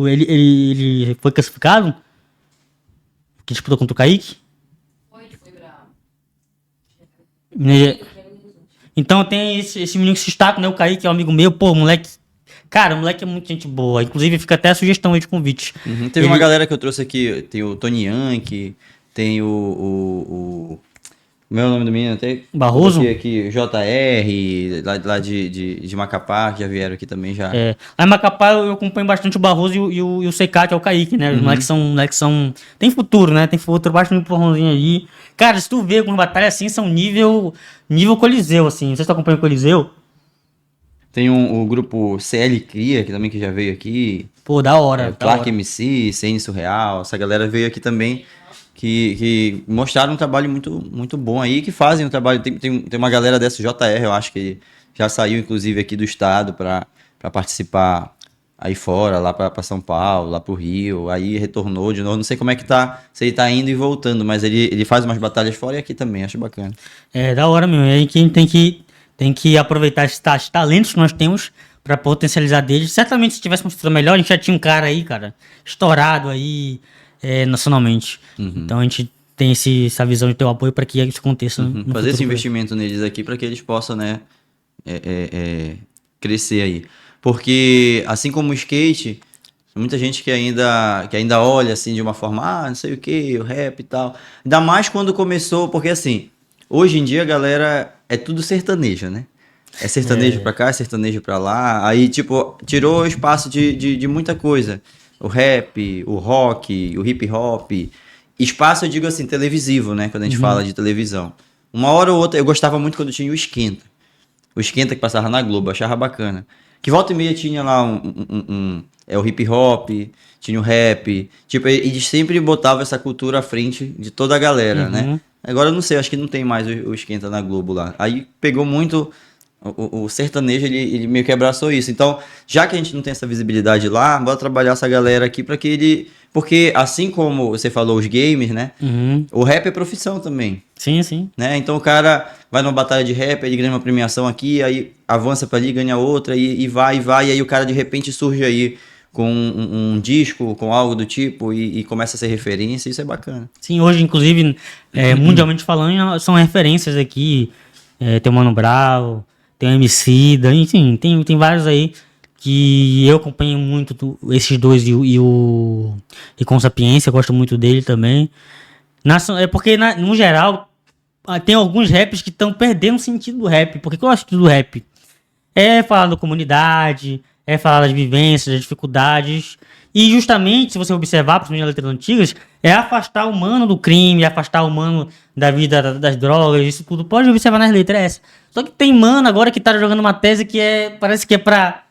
ele foi classificado, que disputou contra o Kaique. Foi bravo. Então tem esse menino que se destaca, né, o Kaique, é um amigo meu, pô, moleque. Cara, o moleque é muito gente boa. Inclusive, fica até a sugestão aí de convite. Teve uma galera que eu trouxe aqui, tem o Tony Yankee, tem o meu nome do menino até Barroso? Aqui JR, lá de Macapá, que já vieram aqui também já. Lá em Macapá eu acompanho bastante o Barroso e o CK, que é o Kaique, né? Os moleques são. Tem futuro, né? Tem futuro, baixa um empurrãozinho ali. Cara, se tu vê algumas batalhas assim, são nível Coliseu, assim. Não sei se tu acompanha o Coliseu. Tem o grupo CL Cria, que também que já veio aqui. Pô, da hora. Clark MC, CN Surreal, essa galera veio aqui também. Que mostraram um trabalho muito, muito bom aí, que fazem um trabalho. Tem uma galera dessa, JR, eu acho que já saiu, inclusive, aqui do estado para participar aí fora, lá para São Paulo, lá pro Rio, aí retornou de novo. Não sei como é que tá, se ele tá indo e voltando, mas ele faz umas batalhas fora e aqui também, acho bacana. Da hora mesmo. E aí que a gente tem que aproveitar esses talentos que nós temos para potencializar deles. Certamente, se tivesse uma estrutura melhor, a gente já tinha um cara aí, cara, estourado aí. Nacionalmente. Então a gente tem essa visão de ter o apoio para que isso aconteça. Fazer esse investimento neles aqui para que eles possam, né, crescer aí. Porque, assim como o skate, muita gente que ainda olha assim de uma forma, não sei o que, o rap e tal. Ainda mais quando começou, porque assim, hoje em dia a galera é tudo sertanejo, né? É sertanejo pra cá, é sertanejo pra lá. Aí, tipo, tirou o espaço de muita coisa. O rap, o rock, o hip hop. Espaço, eu digo assim, televisivo, né? Quando a gente fala de televisão. Uma hora ou outra, eu gostava muito quando tinha o Esquenta. O Esquenta que passava na Globo, eu achava bacana. Que volta e meia tinha lá o hip hop, tinha o rap. Tipo, eles sempre botavam essa cultura à frente de toda a galera, né? Agora eu não sei, acho que não tem mais o Esquenta na Globo lá. Aí pegou muito. O sertanejo, ele meio que abraçou isso. Então, já que a gente não tem essa visibilidade lá, bora trabalhar essa galera aqui para que ele... Porque, assim como você falou, os gamers, né? O rap é profissão também. Sim, sim. Né? Então, o cara vai numa batalha de rap, ele ganha uma premiação aqui, aí avança para ali, ganha outra, e vai, e aí o cara de repente surge aí com um disco, com algo do tipo, e começa a ser referência, isso é bacana. Sim, hoje, inclusive, mundialmente falando, são referências aqui. Tem o Mano Brown, tem o Emicida, enfim, tem vários aí que eu acompanho muito, esses dois e com Sapiência, eu gosto muito dele também. É porque, no geral, tem alguns raps que estão perdendo o sentido do rap. Porque eu acho que do rap é falar da comunidade, é falar das vivências, das dificuldades. E justamente, se você observar, principalmente nas letras antigas, é afastar o humano do crime, afastar o humano da vida das drogas, isso tudo. Pode observar nas letras, é essa. Só que tem mano agora que tá jogando uma tese que parece que é pra...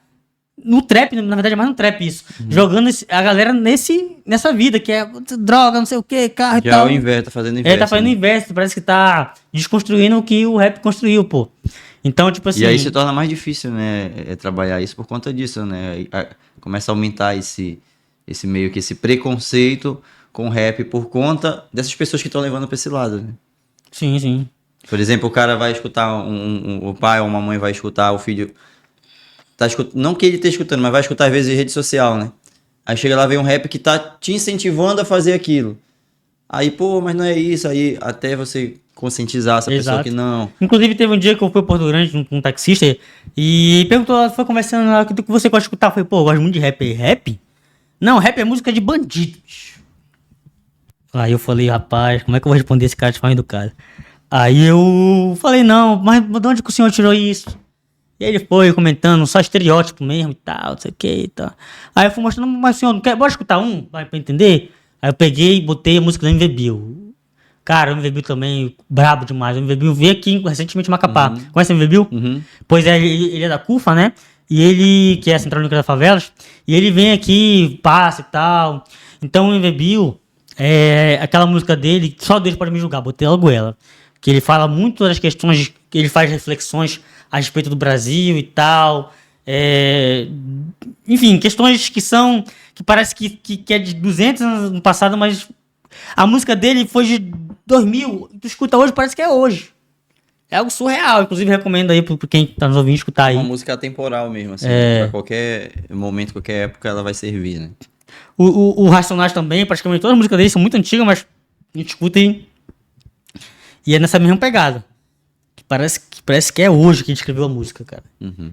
No trap, na verdade é mais no trap isso. Jogando a galera nessa vida, que é droga, não sei o que, carro já e tal. Já o inverso, tá fazendo inverso. Tá fazendo o inverso, parece que tá desconstruindo o que o rap construiu, pô. Então, tipo assim... E aí se torna mais difícil, né, trabalhar isso por conta disso, né? Começa a aumentar esse meio que esse preconceito com o rap por conta dessas pessoas que estão levando pra esse lado, né? Sim, sim. Por exemplo, o cara vai escutar, o pai ou uma mãe vai escutar o filho... não que ele esteja escutando, mas vai escutar às vezes em rede social, né? Aí chega lá, vem um rap que tá te incentivando a fazer aquilo. Aí, pô, mas não é isso. Aí até você conscientizar essa pessoa que não. Inclusive, teve um dia que eu fui em Porto Grande com um taxista e perguntou, foi conversando lá, o que você gosta de escutar? Eu falei, pô, eu gosto muito de rap. Rap? Não, rap é música de bandidos. Aí eu falei, rapaz, como é que eu vou responder esse cara de forma educada? Aí eu falei, não, mas de onde que o senhor tirou isso? E ele foi comentando, só estereótipo mesmo e tal, não sei o que e tal. Aí eu fui mostrando, mas senhor, não quer, bora escutar um? Vai pra entender? Aí eu peguei e botei a música do MV Bill. Cara, o MV Bill também, brabo demais. O MV Bill veio aqui recentemente em Macapá. Conhece o MV Bill? Pois é, ele é da CUFA, né? E ele, que é a Central Única das Favelas, e ele vem aqui, passa e tal. Então o MV Bill, aquela música dele, só Deus pode me julgar, botei logo ela. Que ele fala muito das questões, que ele faz reflexões a respeito do Brasil e tal. Enfim, questões que parece que é de 200 anos no passado, mas a música dele foi de 2000, tu escuta hoje, parece que é hoje. É algo surreal, inclusive recomendo aí pra quem tá nos ouvindo escutar aí. Uma música atemporal mesmo, assim, pra qualquer momento, qualquer época ela vai servir, né? O Racionais também, praticamente todas as músicas dele são muito antigas, mas a gente escuta e é nessa mesma pegada. Parece que é hoje que a gente escreveu a música, cara.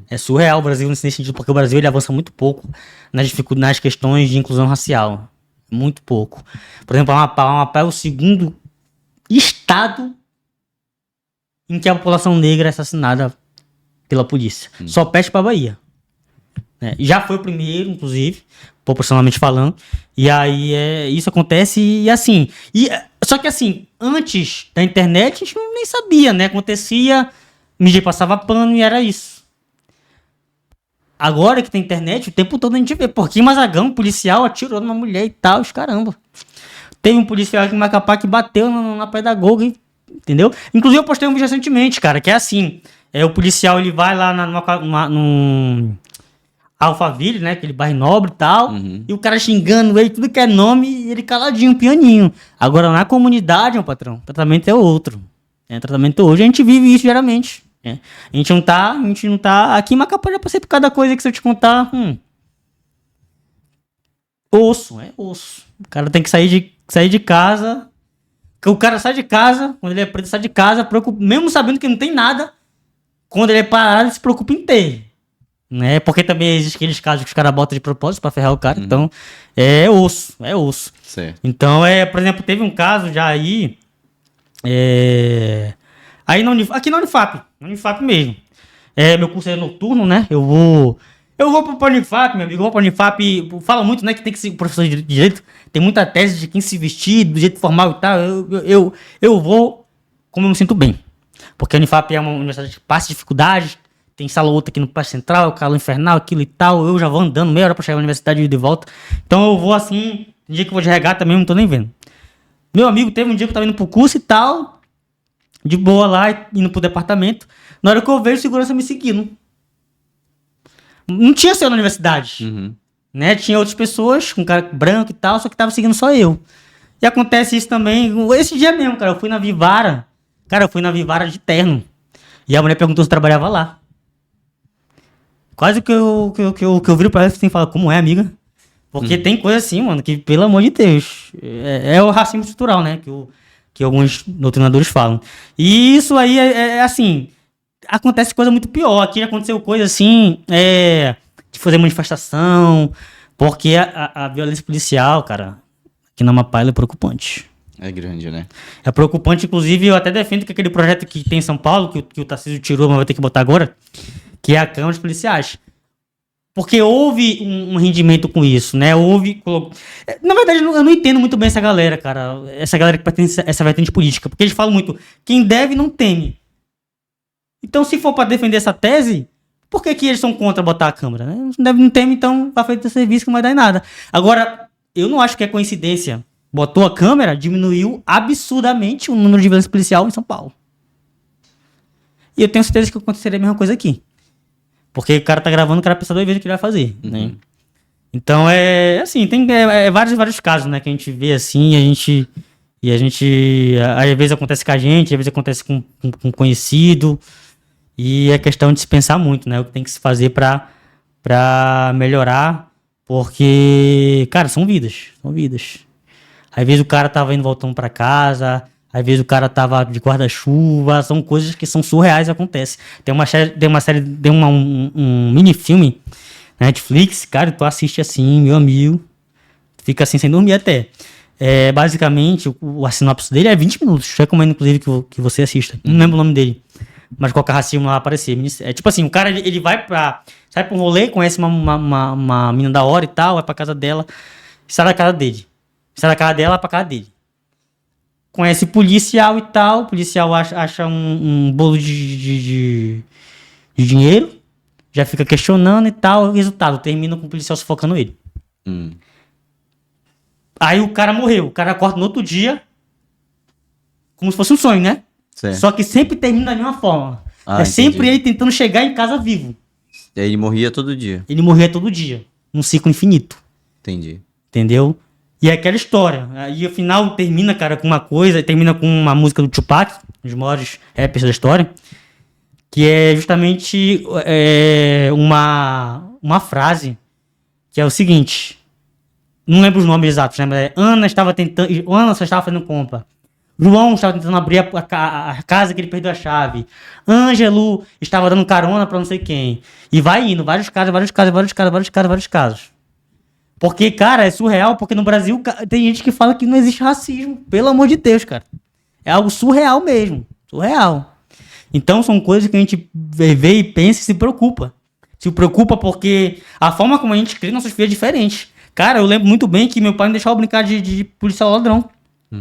É surreal o Brasil nesse sentido, porque o Brasil ele avança muito pouco nas questões de inclusão racial. Muito pouco. Por exemplo, o Amapá é o segundo estado em que a população negra é assassinada pela polícia. Só perde pra Bahia. Já foi o primeiro, inclusive, proporcionalmente falando. E aí isso acontece e assim... Só que assim, antes da internet a gente nem sabia, né? Acontecia, mídia passava pano e era isso. Agora que tem internet, o tempo todo a gente vê. Porque em Mazagão, um policial atirou numa mulher e tal, os caramba. Teve um policial aqui em Macapá que bateu na pedagoga, entendeu? Inclusive eu postei um vídeo recentemente, cara, que é assim. O policial, ele vai lá num Alphaville, né? Aquele bairro nobre e tal. E o cara xingando ele, tudo que é nome, e ele caladinho, pianinho. Agora na comunidade, meu patrão, o tratamento é outro. Tratamento hoje, a gente vive isso geralmente. A gente não tá... Aqui em Macapá já passei por cada coisa que se eu te contar... Osso. O cara tem que sair de casa. O cara sai de casa, quando ele é preto, sai de casa, mesmo sabendo que não tem nada. Quando ele é parado, ele se preocupa em ter. Né? Porque também existem aqueles casos que os caras botam de propósito pra ferrar o cara. Então, é osso. Certo. Então, por exemplo, teve um caso já aí... aqui na Unifap mesmo. Meu curso é noturno, né? Eu vou pro Unifap, meu amigo, eu vou pro Unifap, fala muito, né, que tem que ser professor de direito, tem muita tese de quem se vestir, do jeito formal e tal, eu vou como eu me sinto bem. Porque a Unifap é uma universidade que passa dificuldades, tem sala outra aqui no Parque Central, calor infernal, aquilo e tal, eu já vou andando meia hora pra chegar na universidade e ir de volta. Então eu vou assim, tem dia que eu vou de regata também, não tô nem vendo. Meu amigo, teve um dia que eu tava indo pro curso e tal, de boa lá, indo pro departamento, na hora que eu vejo segurança me seguindo. Não tinha seu na universidade, né? Tinha outras pessoas com cara branco e tal, só que tava seguindo só eu. E acontece isso também, esse dia mesmo, cara, eu fui na Vivara, de terno. E a mulher perguntou se eu trabalhava lá. Quase que eu viro pra ela e falo, como é, amiga? Porque tem coisa assim, mano, que, pelo amor de Deus, é o racismo estrutural, né? Que alguns doutrinadores falam. E isso aí é assim, acontece coisa muito pior. Aqui já aconteceu coisa assim, de fazer manifestação, porque a violência policial, cara, aqui na Amapá ela é preocupante. É grande, né? É preocupante, inclusive, eu até defendo que aquele projeto que tem em São Paulo, que o Tarcísio tirou, mas vai ter que botar agora, que é a Câmara dos Policiais. Porque houve um rendimento com isso, né? Na verdade, eu não entendo muito bem essa galera, cara. Essa galera que pertence a essa vertente política. Porque eles falam muito, quem deve não teme. Então, se for para defender essa tese, por que eles são contra botar a Câmara, né? Não deve não teme, então vai fazer serviço que não vai dar em nada. Agora, eu não acho que é coincidência. Botou a câmera, diminuiu absurdamente o número de violência policial em São Paulo. E eu tenho certeza que aconteceria a mesma coisa aqui. Porque o cara tá gravando, o cara pensa 2 vezes o que ele vai fazer, né? Então, assim, tem vários casos, né? Que a gente vê assim, a gente, às vezes acontece com a gente, às vezes acontece com um conhecido. E é questão de se pensar muito, né? O que tem que se fazer pra melhorar. Porque, cara, são vidas. Às vezes o cara tava indo voltando pra casa, às vezes o cara tava de guarda-chuva, são coisas que são surreais e acontecem. Tem um mini-filme na Netflix, cara, tu assiste assim, meu amigo, fica assim sem dormir até. Basicamente, a sinopse dele é 20 minutos, recomendo inclusive que você assista. Não lembro o nome dele, mas qualquer racismo lá vai aparecer. É tipo assim, o cara ele sai pra um rolê, conhece uma menina da hora e tal, vai pra casa dela, sai da casa dele. Sai da casa dela pra casa dele. Conhece policial e tal. O policial acha um bolo de dinheiro. Já fica questionando e tal. Resultado, termina com o policial sufocando ele. Aí o cara morreu. O cara acorda no outro dia. Como se fosse um sonho, né? Certo. Só que sempre termina da mesma forma. Sempre ele tentando chegar em casa vivo. E aí ele morria todo dia. Num ciclo infinito. Entendi. Entendeu? E é aquela história. Aí o final termina, cara, com uma coisa, termina com uma música do Tupac, um dos maiores rappers da história, que é justamente uma frase que é o seguinte. Não lembro os nomes exatos, né? Mas Ana só estava fazendo compra. João estava tentando abrir a casa que ele perdeu a chave. Ângelo estava dando carona pra não sei quem. E vai indo, vários casos. Porque, cara, é surreal, porque no Brasil tem gente que fala que não existe racismo. Pelo amor de Deus, cara. É algo surreal mesmo. Surreal. Então são coisas que a gente vê e pensa e se preocupa. Se preocupa porque a forma como a gente cria nossos filhos é diferente. Cara, eu lembro muito bem que meu pai não deixava eu brincar de policial ladrão.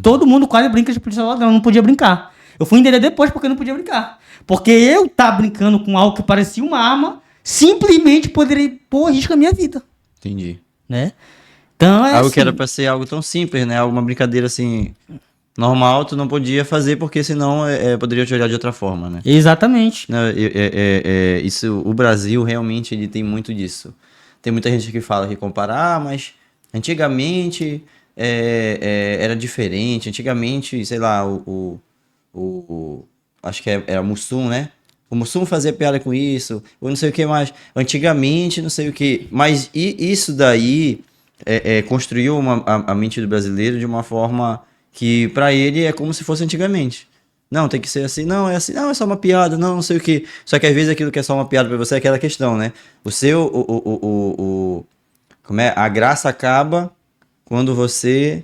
Todo mundo quase brinca de policial ladrão, não podia brincar. Eu fui entender depois porque eu não podia brincar. Porque eu tava brincando com algo que parecia uma arma, simplesmente poderia pôr em risco a minha vida. Entendi. Né? Então algo assim, que era pra ser algo tão simples, né? Alguma brincadeira assim, normal, tu não podia fazer porque senão poderia te olhar de outra forma, né? Exatamente. Não, isso, o Brasil realmente ele tem muito disso. Tem muita gente que fala que compara, mas antigamente era diferente. Antigamente, sei lá, acho que era Mussum, né? O Mussum fazia piada com isso, ou não sei o que mais. Antigamente, não sei o que. Mas isso daí construiu a mente do brasileiro de uma forma que para ele é como se fosse antigamente. Não, tem que ser assim, não, é assim, não, é só uma piada, não sei o que. Só que às vezes aquilo que é só uma piada pra você é aquela questão, né? Como é? A graça acaba quando você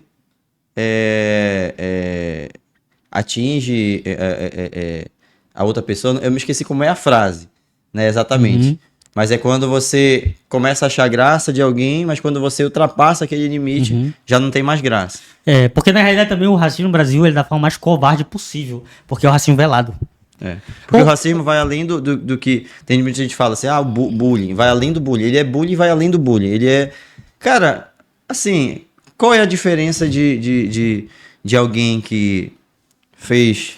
atinge a outra pessoa. Eu me esqueci como é a frase, né? Exatamente. Mas é quando você começa a achar graça de alguém, mas quando você ultrapassa aquele limite, já não tem mais graça. Porque na realidade também o racismo no Brasil ele é da forma mais covarde possível, porque é o racismo velado. Porque o racismo vai além do que... Tem muita gente que fala assim, o bullying, vai além do bullying. Ele é bullying e vai além do bullying. Ele é... Cara, assim, qual é a diferença de alguém que fez,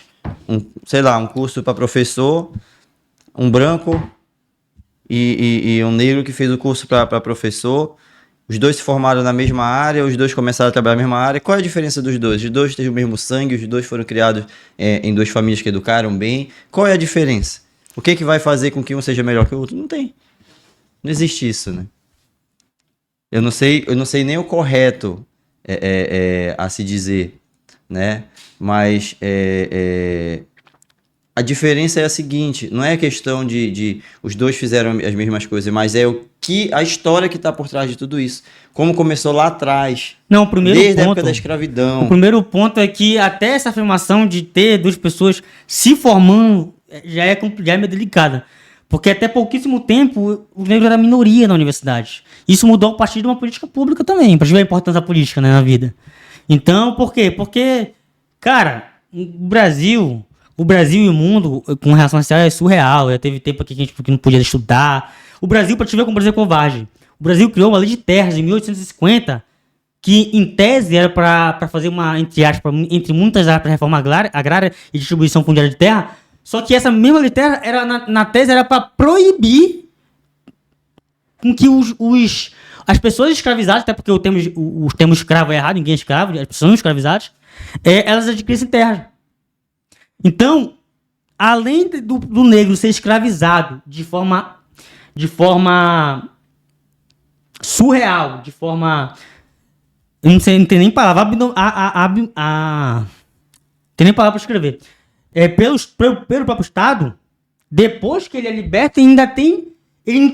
um curso para professor, um branco e um negro que fez o curso para professor, os dois se formaram na mesma área, os dois começaram a trabalhar na mesma área. Qual é a diferença dos dois? Os dois têm o mesmo sangue, os dois foram criados em duas famílias que educaram bem. Qual é a diferença? O que vai fazer com que um seja melhor que o outro? Não tem. Não existe isso, né? Eu não sei nem o correto a se dizer, né? Mas a diferença é a seguinte, não é a questão de os dois fizeram as mesmas coisas, mas é a história que está por trás de tudo isso. Como começou lá atrás, Não, o primeiro desde a ponto, época da escravidão. O primeiro ponto é que até essa afirmação de ter duas pessoas se formando já é meio delicada. Porque até pouquíssimo tempo o negro era minoria na universidade. Isso mudou a partir de uma política pública também, para ver a importância da política, né, na vida. Então, por quê? Porque, cara, o Brasil e o mundo com relação racial é surreal. Já teve tempo aqui que a gente não podia estudar. O Brasil, para te ver como o Brasil é covarde, o Brasil criou uma lei de terras em 1850 que, em tese, era para fazer uma, entre muitas aspas, reforma agrária e distribuição fundiária de terra. Só que essa mesma lei de terra, na tese, era para proibir com que as pessoas escravizadas, até porque o termo escravo é errado, ninguém é escravo, as pessoas escravizadas, elas adquirissem terras. Então, além do negro ser escravizado de forma surreal, de forma... Eu não sei, não tem nem palavra. Tem nem palavra para escrever. Pelo próprio Estado, depois que ele é liberto, ele ainda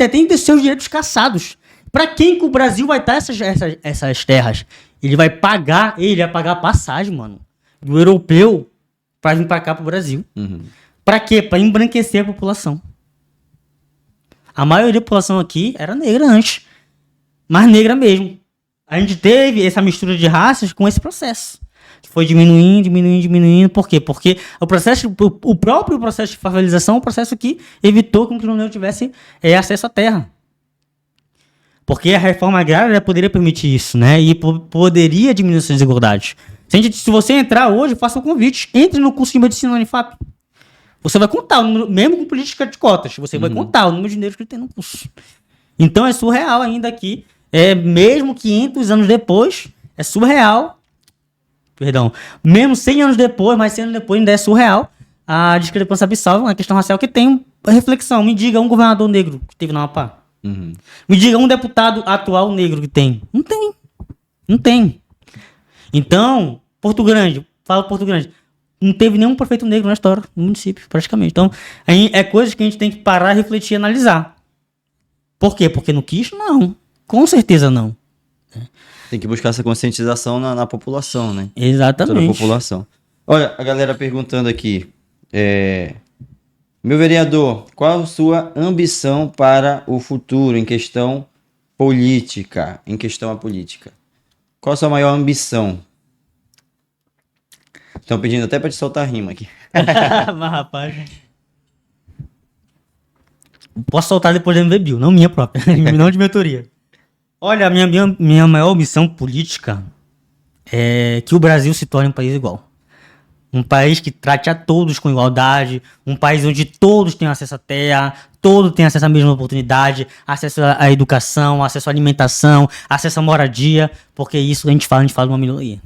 tem seus direitos cassados. Para quem que o Brasil vai dar essas terras? Ele vai pagar passagem, mano, do europeu para vir para cá, pro Brasil. Para quê? Para embranquecer a população. A maioria da população aqui era negra antes, mas negra mesmo. A gente teve essa mistura de raças com esse processo. Foi diminuindo. Por quê? Porque o próprio processo de favelização é um processo que evitou que o negro tivesse acesso à terra. Porque a reforma agrária poderia permitir isso, né? E poderia diminuir essas desigualdades. Se você entrar hoje, faça um convite. Entre no curso de medicina na Unifap. Você vai contar o número, mesmo com política de cotas, você vai contar o número de negros que tem no curso. Então é surreal ainda aqui. Mesmo 500 anos depois, é surreal. Perdão. Mesmo 100 anos depois, mais 100 anos depois, ainda é surreal a discrepância abissal, a questão racial que tem reflexão. Me diga um governador negro que teve na Amapá. Me diga um deputado atual negro que tem. Não tem. Então, Porto Grande, não teve nenhum prefeito negro na história do município, praticamente. Então, é coisas que a gente tem que parar, refletir e analisar. Por quê? Porque não quis? Não. Com certeza não. Tem que buscar essa conscientização na população, né? Exatamente. Toda a população. Olha, a galera perguntando aqui. Meu vereador, qual a sua ambição para o futuro em questão política? Qual a sua maior ambição? Estão pedindo até para te soltar rima aqui. Mas, rapaz... Posso soltar depois da MV Bill, não minha própria. Não de minha autoria. Olha, a minha maior missão política é que o Brasil se torne um país igual. Um país que trate a todos com igualdade, um país onde todos tenham acesso à terra, todos tenham acesso à mesma oportunidade, acesso à educação, acesso à alimentação, acesso à moradia, porque isso a gente fala de uma minoria.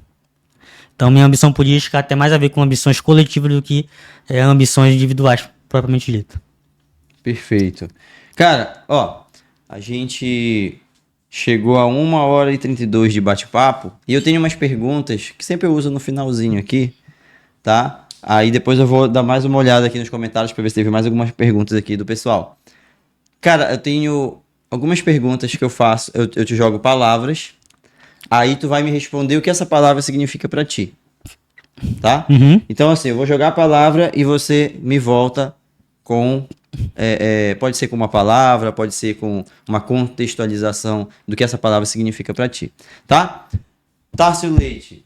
Então, minha ambição política tem mais a ver com ambições coletivas do que ambições individuais, propriamente dito. Perfeito. Cara, a gente chegou a 1h32 de bate-papo e eu tenho umas perguntas que sempre eu uso no finalzinho aqui, tá? Aí depois eu vou dar mais uma olhada aqui nos comentários para ver se teve mais algumas perguntas aqui do pessoal. Cara, eu tenho algumas perguntas que eu faço, eu te jogo palavras, aí tu vai me responder o que essa palavra significa para ti, tá? Então assim, eu vou jogar a palavra e você me volta com Pode ser com uma palavra, pode ser com uma contextualização do que essa palavra significa para ti, tá? Tárcio Leite,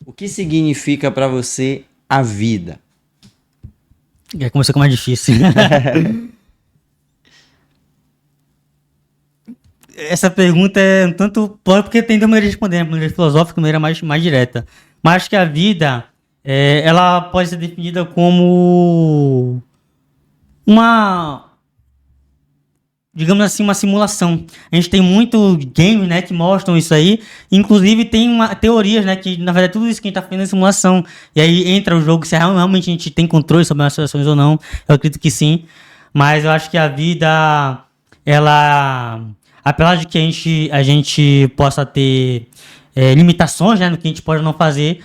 o que significa para você a vida? Começou com mais difícil. Essa pergunta é um tanto porque tem duas maneiras de responder, né? Uma maneira filosófica e uma maneira mais direta. Mas acho que a vida, ela pode ser definida como digamos assim, uma simulação. A gente tem muito games, né, que mostram isso aí. Inclusive tem teorias, né, que na verdade tudo isso que a gente tá fazendo é simulação. E aí entra o jogo, se realmente a gente tem controle sobre as situações ou não. Eu acredito que sim. Mas eu acho que a vida, ela, apesar de que a gente possa ter limitações, né, no que a gente pode não fazer,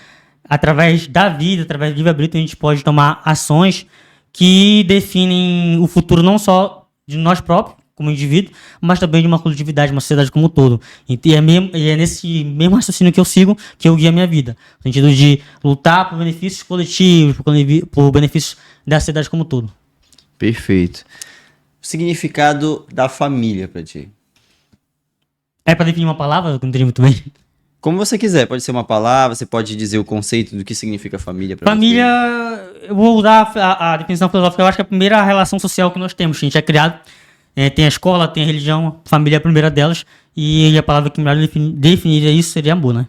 através da vida, através do livre-arbítrio, a gente pode tomar ações que definem o futuro não só de nós próprios, como indivíduo, mas também de uma coletividade, uma sociedade como um todo. E é nesse mesmo raciocínio que eu sigo, que eu guio a minha vida. No sentido de lutar por benefícios coletivos, por benefícios da sociedade como um todo. Perfeito. O significado da família pra ti? É pra definir uma palavra? Eu não entendi muito bem. Como você quiser, pode ser uma palavra, você pode dizer o conceito do que significa família pra Família, você. eu vou usar a definição filosófica, eu acho que é a primeira relação social que nós temos. A gente é criado, tem a escola, tem a religião, a família é a primeira delas, e a palavra que melhor definiria isso seria amor, né?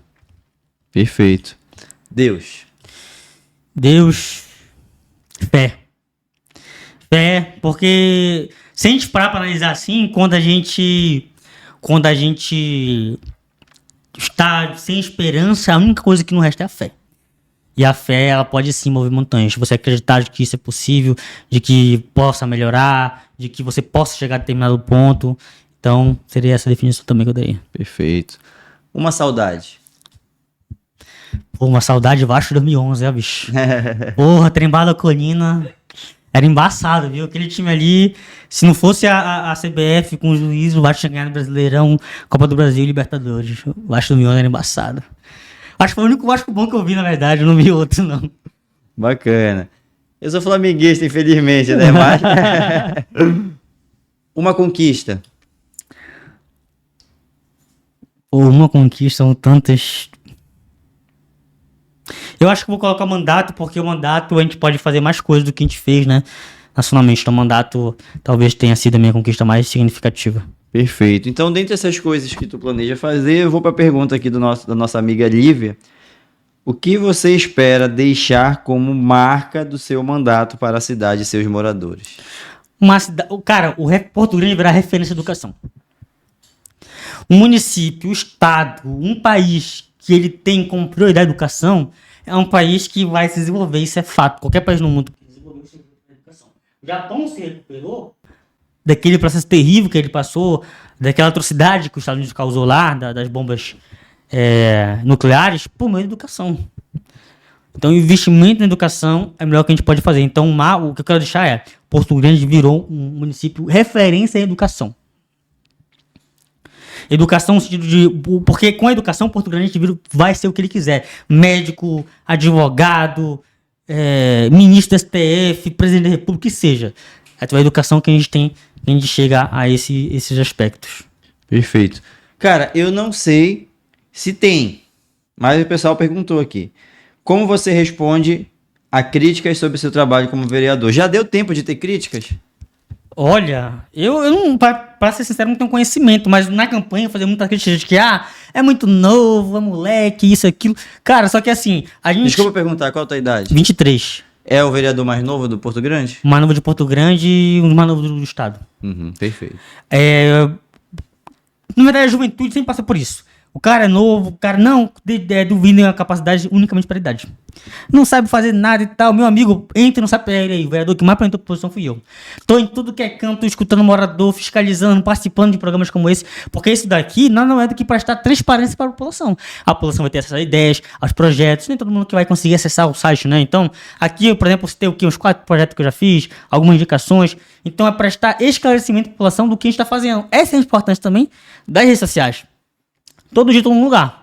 Perfeito. Deus, fé. Fé, porque se a gente parar pra analisar assim, quando a gente está sem esperança, a única coisa que não resta é a fé. E a fé, ela pode sim mover montanhas. Você acreditar de que isso é possível, de que possa melhorar, de que você possa chegar a determinado ponto. Então, seria essa definição também que eu daria. perfeito. Uma saudade. Pô, uma saudade Vasco de 2011, bicho? Porra, Trembala Colina. Era embaçado, viu? Aquele time ali, se não fosse a CBF com o juiz, o Vasco tinha ganhado Brasileirão, Copa do Brasil e Libertadores. O Vasco do Mion era embaçado. Acho que foi o único Vasco bom que eu vi, na verdade. Eu não vi outro, não. Bacana. Eu sou flamenguista, infelizmente, né? Mas... Uma conquista. Uma conquista, são tantas. Eu acho que vou colocar mandato, porque o mandato a gente pode fazer mais coisas do que a gente fez, né? Nacionalmente. Então, o mandato talvez tenha sido a minha conquista mais significativa. Perfeito. Então, dentre essas coisas que tu planeja fazer, eu vou para a pergunta aqui da nossa amiga Lívia. O que você espera deixar como marca do seu mandato para a cidade e seus moradores? Cara, Porto Grande virá referência à educação. Um município, um estado, um país que ele tem como prioridade a educação é um país que vai se desenvolver, isso é fato. Qualquer país no mundo que desenvolveu se recuperou a educação. O Japão se recuperou daquele processo terrível que ele passou, daquela atrocidade que os Estados Unidos causou lá, das bombas nucleares, por meio da educação. Então, o investimento na educação é o melhor que a gente pode fazer. Então, o que eu quero deixar é, Porto Grande virou um município referência em educação. Educação no sentido de... Porque com a educação, Porto Grande vai ser o que ele quiser. Médico, advogado, ministro do STF, presidente da República, o que seja. É a educação que a gente chega a esses aspectos. Perfeito. Cara, eu não sei se tem, mas o pessoal perguntou aqui. Como você responde a críticas sobre o seu trabalho como vereador? Já deu tempo de ter críticas? Olha, eu não, pra ser sincero, não tenho conhecimento, mas na campanha eu fazia muita crítica de que, é muito novo, é moleque, isso, aquilo. Cara, só que assim, a gente... Desculpa perguntar, qual a tua idade? 23. É o vereador mais novo do Porto Grande? O mais novo de Porto Grande e o mais novo do estado. Perfeito. Na verdade, a juventude sempre passa por isso. O cara é novo, o cara não duvida a capacidade unicamente para a idade. Não sabe fazer nada e tal. Meu amigo, entra e não sabe. O vereador que mais apresentou a posição fui eu. Tô em tudo que é canto, escutando morador, fiscalizando, participando de programas como esse. Porque isso daqui não é do que prestar transparência para a população. A população vai ter acesso a ideias, aos projetos. Nem todo mundo que vai conseguir acessar o site, né? Então, aqui, por exemplo, você tem uns 4 projetos que eu já fiz, algumas indicações. Então, é prestar esclarecimento à população do que a gente está fazendo. Essa é a importância também das redes sociais. Todo dia estou num lugar.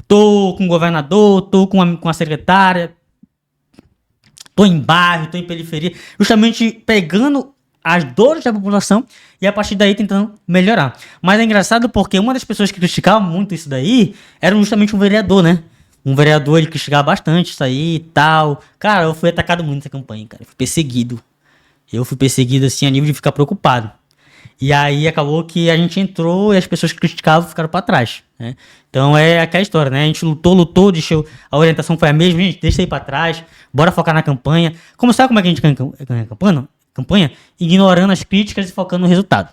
Tô com o governador, tô com a secretária, tô em bairro, tô em periferia, justamente pegando as dores da população e a partir daí tentando melhorar. Mas é engraçado porque uma das pessoas que criticava muito isso daí era justamente um vereador, né? Um vereador, ele criticava bastante isso aí e tal. Cara, eu fui atacado muito nessa campanha, cara. Eu fui perseguido. Eu fui perseguido, assim, a nível de ficar preocupado. E aí acabou que a gente entrou e as pessoas que criticavam ficaram pra trás, né? Então é aquela história, né? A gente lutou, a orientação foi a mesma, gente, deixa aí pra trás, bora focar na campanha. Sabe como é que a gente ganha campanha? Ignorando as críticas e focando no resultado.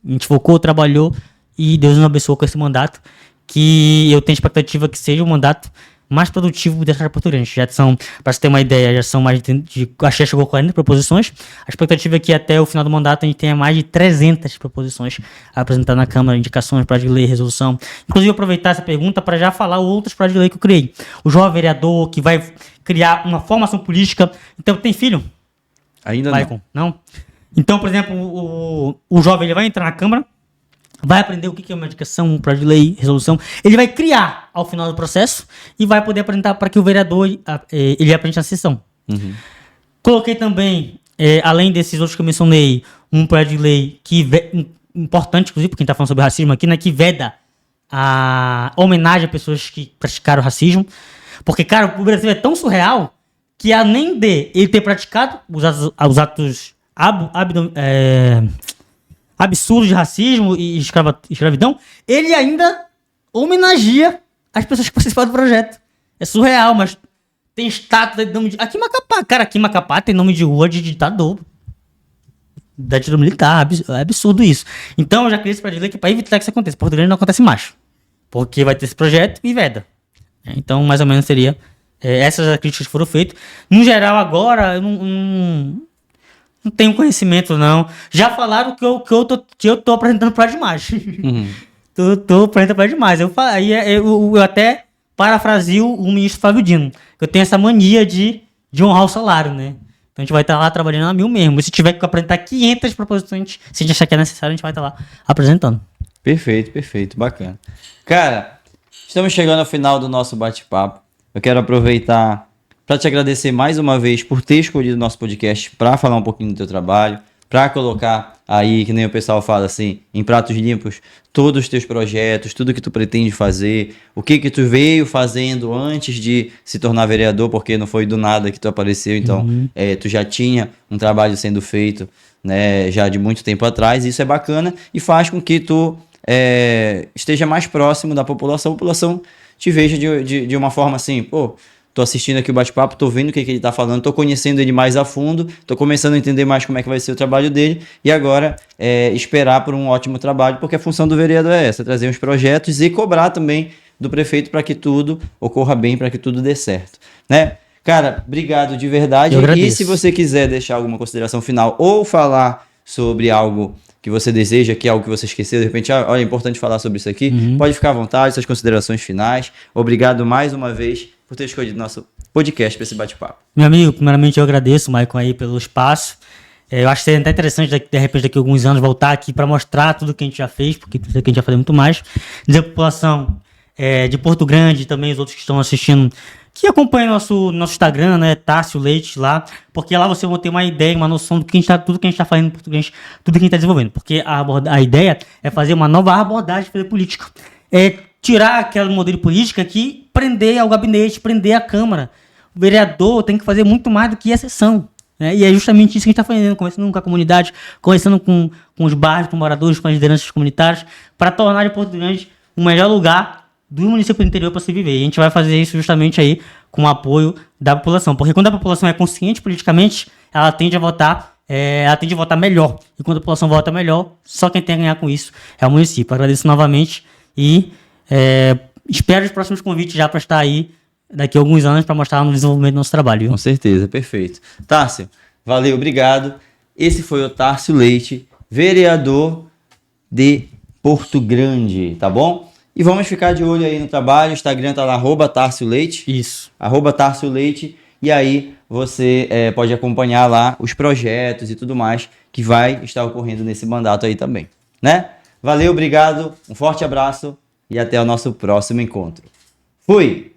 A gente focou, trabalhou e Deus nos abençoou com esse mandato, que eu tenho expectativa que seja o mandato mais produtivo dessa Porto Grande. Já são, para você ter uma ideia, já são mais acho que já chegou a 40 proposições. A expectativa é que até o final do mandato a gente tenha mais de 300 proposições a apresentar na Câmara, indicações, projeto de lei, resolução. Inclusive, aproveitar essa pergunta para já falar outros projetos de lei que eu criei. O jovem vereador que vai criar uma formação política. Então, tem filho? Ainda Maicon, não. Então, por exemplo, o jovem ele vai entrar na Câmara, vai aprender o que é uma indicação, um projeto de lei, resolução. Ele vai criar ao final do processo e vai poder apresentar para que o vereador ele aprenda na sessão. Uhum. Coloquei também, além desses outros que eu mencionei, um projeto de lei importante, inclusive, porque a gente está falando sobre racismo aqui, né, que veda a homenagem a pessoas que praticaram racismo. Porque, cara, o Brasil é tão surreal que além de ele ter praticado os atos absurdo de racismo e escravidão, ele ainda homenageia as pessoas que participaram do projeto. É surreal, mas tem estátua de nome de... Aqui em Macapá, cara, aqui em Macapá tem nome de rua de ditador. Da ditadura militar, é absurdo isso. Então eu já criei esse projeto de lei que para evitar que isso aconteça. Porto Grande não acontece mais. Porque vai ter esse projeto e veda. Então, mais ou menos seria... essas as críticas que foram feitas. No geral, agora, eu não tenho conhecimento, não. Já falaram que eu tô apresentando para demais. Uhum. tô apresentando para demais. Eu até parafraseo o ministro Flávio Dino. Eu tenho essa mania de honrar o salário, né? Então a gente vai estar lá trabalhando a 1000 mesmo. E se tiver que apresentar 500 proposições, se a gente achar que é necessário, a gente vai estar lá apresentando. Perfeito, bacana. Cara, estamos chegando ao final do nosso bate-papo. Eu quero aproveitar para te agradecer mais uma vez por ter escolhido o nosso podcast para falar um pouquinho do teu trabalho, para colocar aí, que nem o pessoal fala assim, em pratos limpos, todos os teus projetos, tudo que tu pretende fazer, o que tu veio fazendo antes de se tornar vereador, porque não foi do nada que tu apareceu, então tu já tinha um trabalho sendo feito, né, já de muito tempo atrás, e isso é bacana e faz com que tu esteja mais próximo da população, a população te veja de uma forma assim, pô, tô assistindo aqui o bate-papo, tô vendo o que ele tá falando, tô conhecendo ele mais a fundo, tô começando a entender mais como é que vai ser o trabalho dele e agora esperar por um ótimo trabalho, porque a função do vereador é essa, trazer uns projetos e cobrar também do prefeito para que tudo ocorra bem, para que tudo dê certo, né? Cara, obrigado de verdade. E se você quiser deixar alguma consideração final ou falar sobre algo que você deseja, que é algo que você esqueceu, de repente, olha, é importante falar sobre isso aqui, pode ficar à vontade, suas considerações finais. Obrigado mais uma vez por ter escolhido nosso podcast para esse bate-papo. Meu amigo, primeiramente eu agradeço, Maicon, aí pelo espaço. Eu acho que seria até interessante, de repente, daqui a alguns anos, voltar aqui para mostrar tudo que a gente já fez, porque sei que a gente vai fazer muito mais. Dizer para a população de Porto Grande e também os outros que estão assistindo, que acompanhem nosso Instagram, né, Tárcio Leite, lá, porque lá você vai ter uma ideia, uma noção do que tudo que a gente está fazendo em Porto Grande, tudo que a gente está desenvolvendo. Porque a ideia é fazer uma nova abordagem de política. Tirar aquele modelo de política que prender ao gabinete, prender a Câmara. O vereador tem que fazer muito mais do que a sessão. Né? E é justamente isso que a gente está fazendo, conversando com a comunidade, conversando com os bairros, com moradores, com as lideranças comunitárias, para tornar de Porto Grande o melhor lugar do município do interior para se viver. E a gente vai fazer isso justamente aí com o apoio da população. Porque quando a população é consciente politicamente, ela tende a votar melhor. E quando a população vota melhor, só quem tem a ganhar com isso é o município. Agradeço novamente e espero os próximos convites já para estar aí daqui a alguns anos para mostrar no desenvolvimento do nosso trabalho. Viu? Com certeza, perfeito. Tárcio, valeu, obrigado. Esse foi o Tárcio Leite, vereador de Porto Grande, tá bom? E vamos ficar de olho aí no trabalho. O Instagram tá lá, @TárcioLeite. Isso. @TárcioLeite. E aí você pode acompanhar lá os projetos e tudo mais que vai estar ocorrendo nesse mandato aí também, né? Valeu, obrigado, um forte abraço e até o nosso próximo encontro. Fui!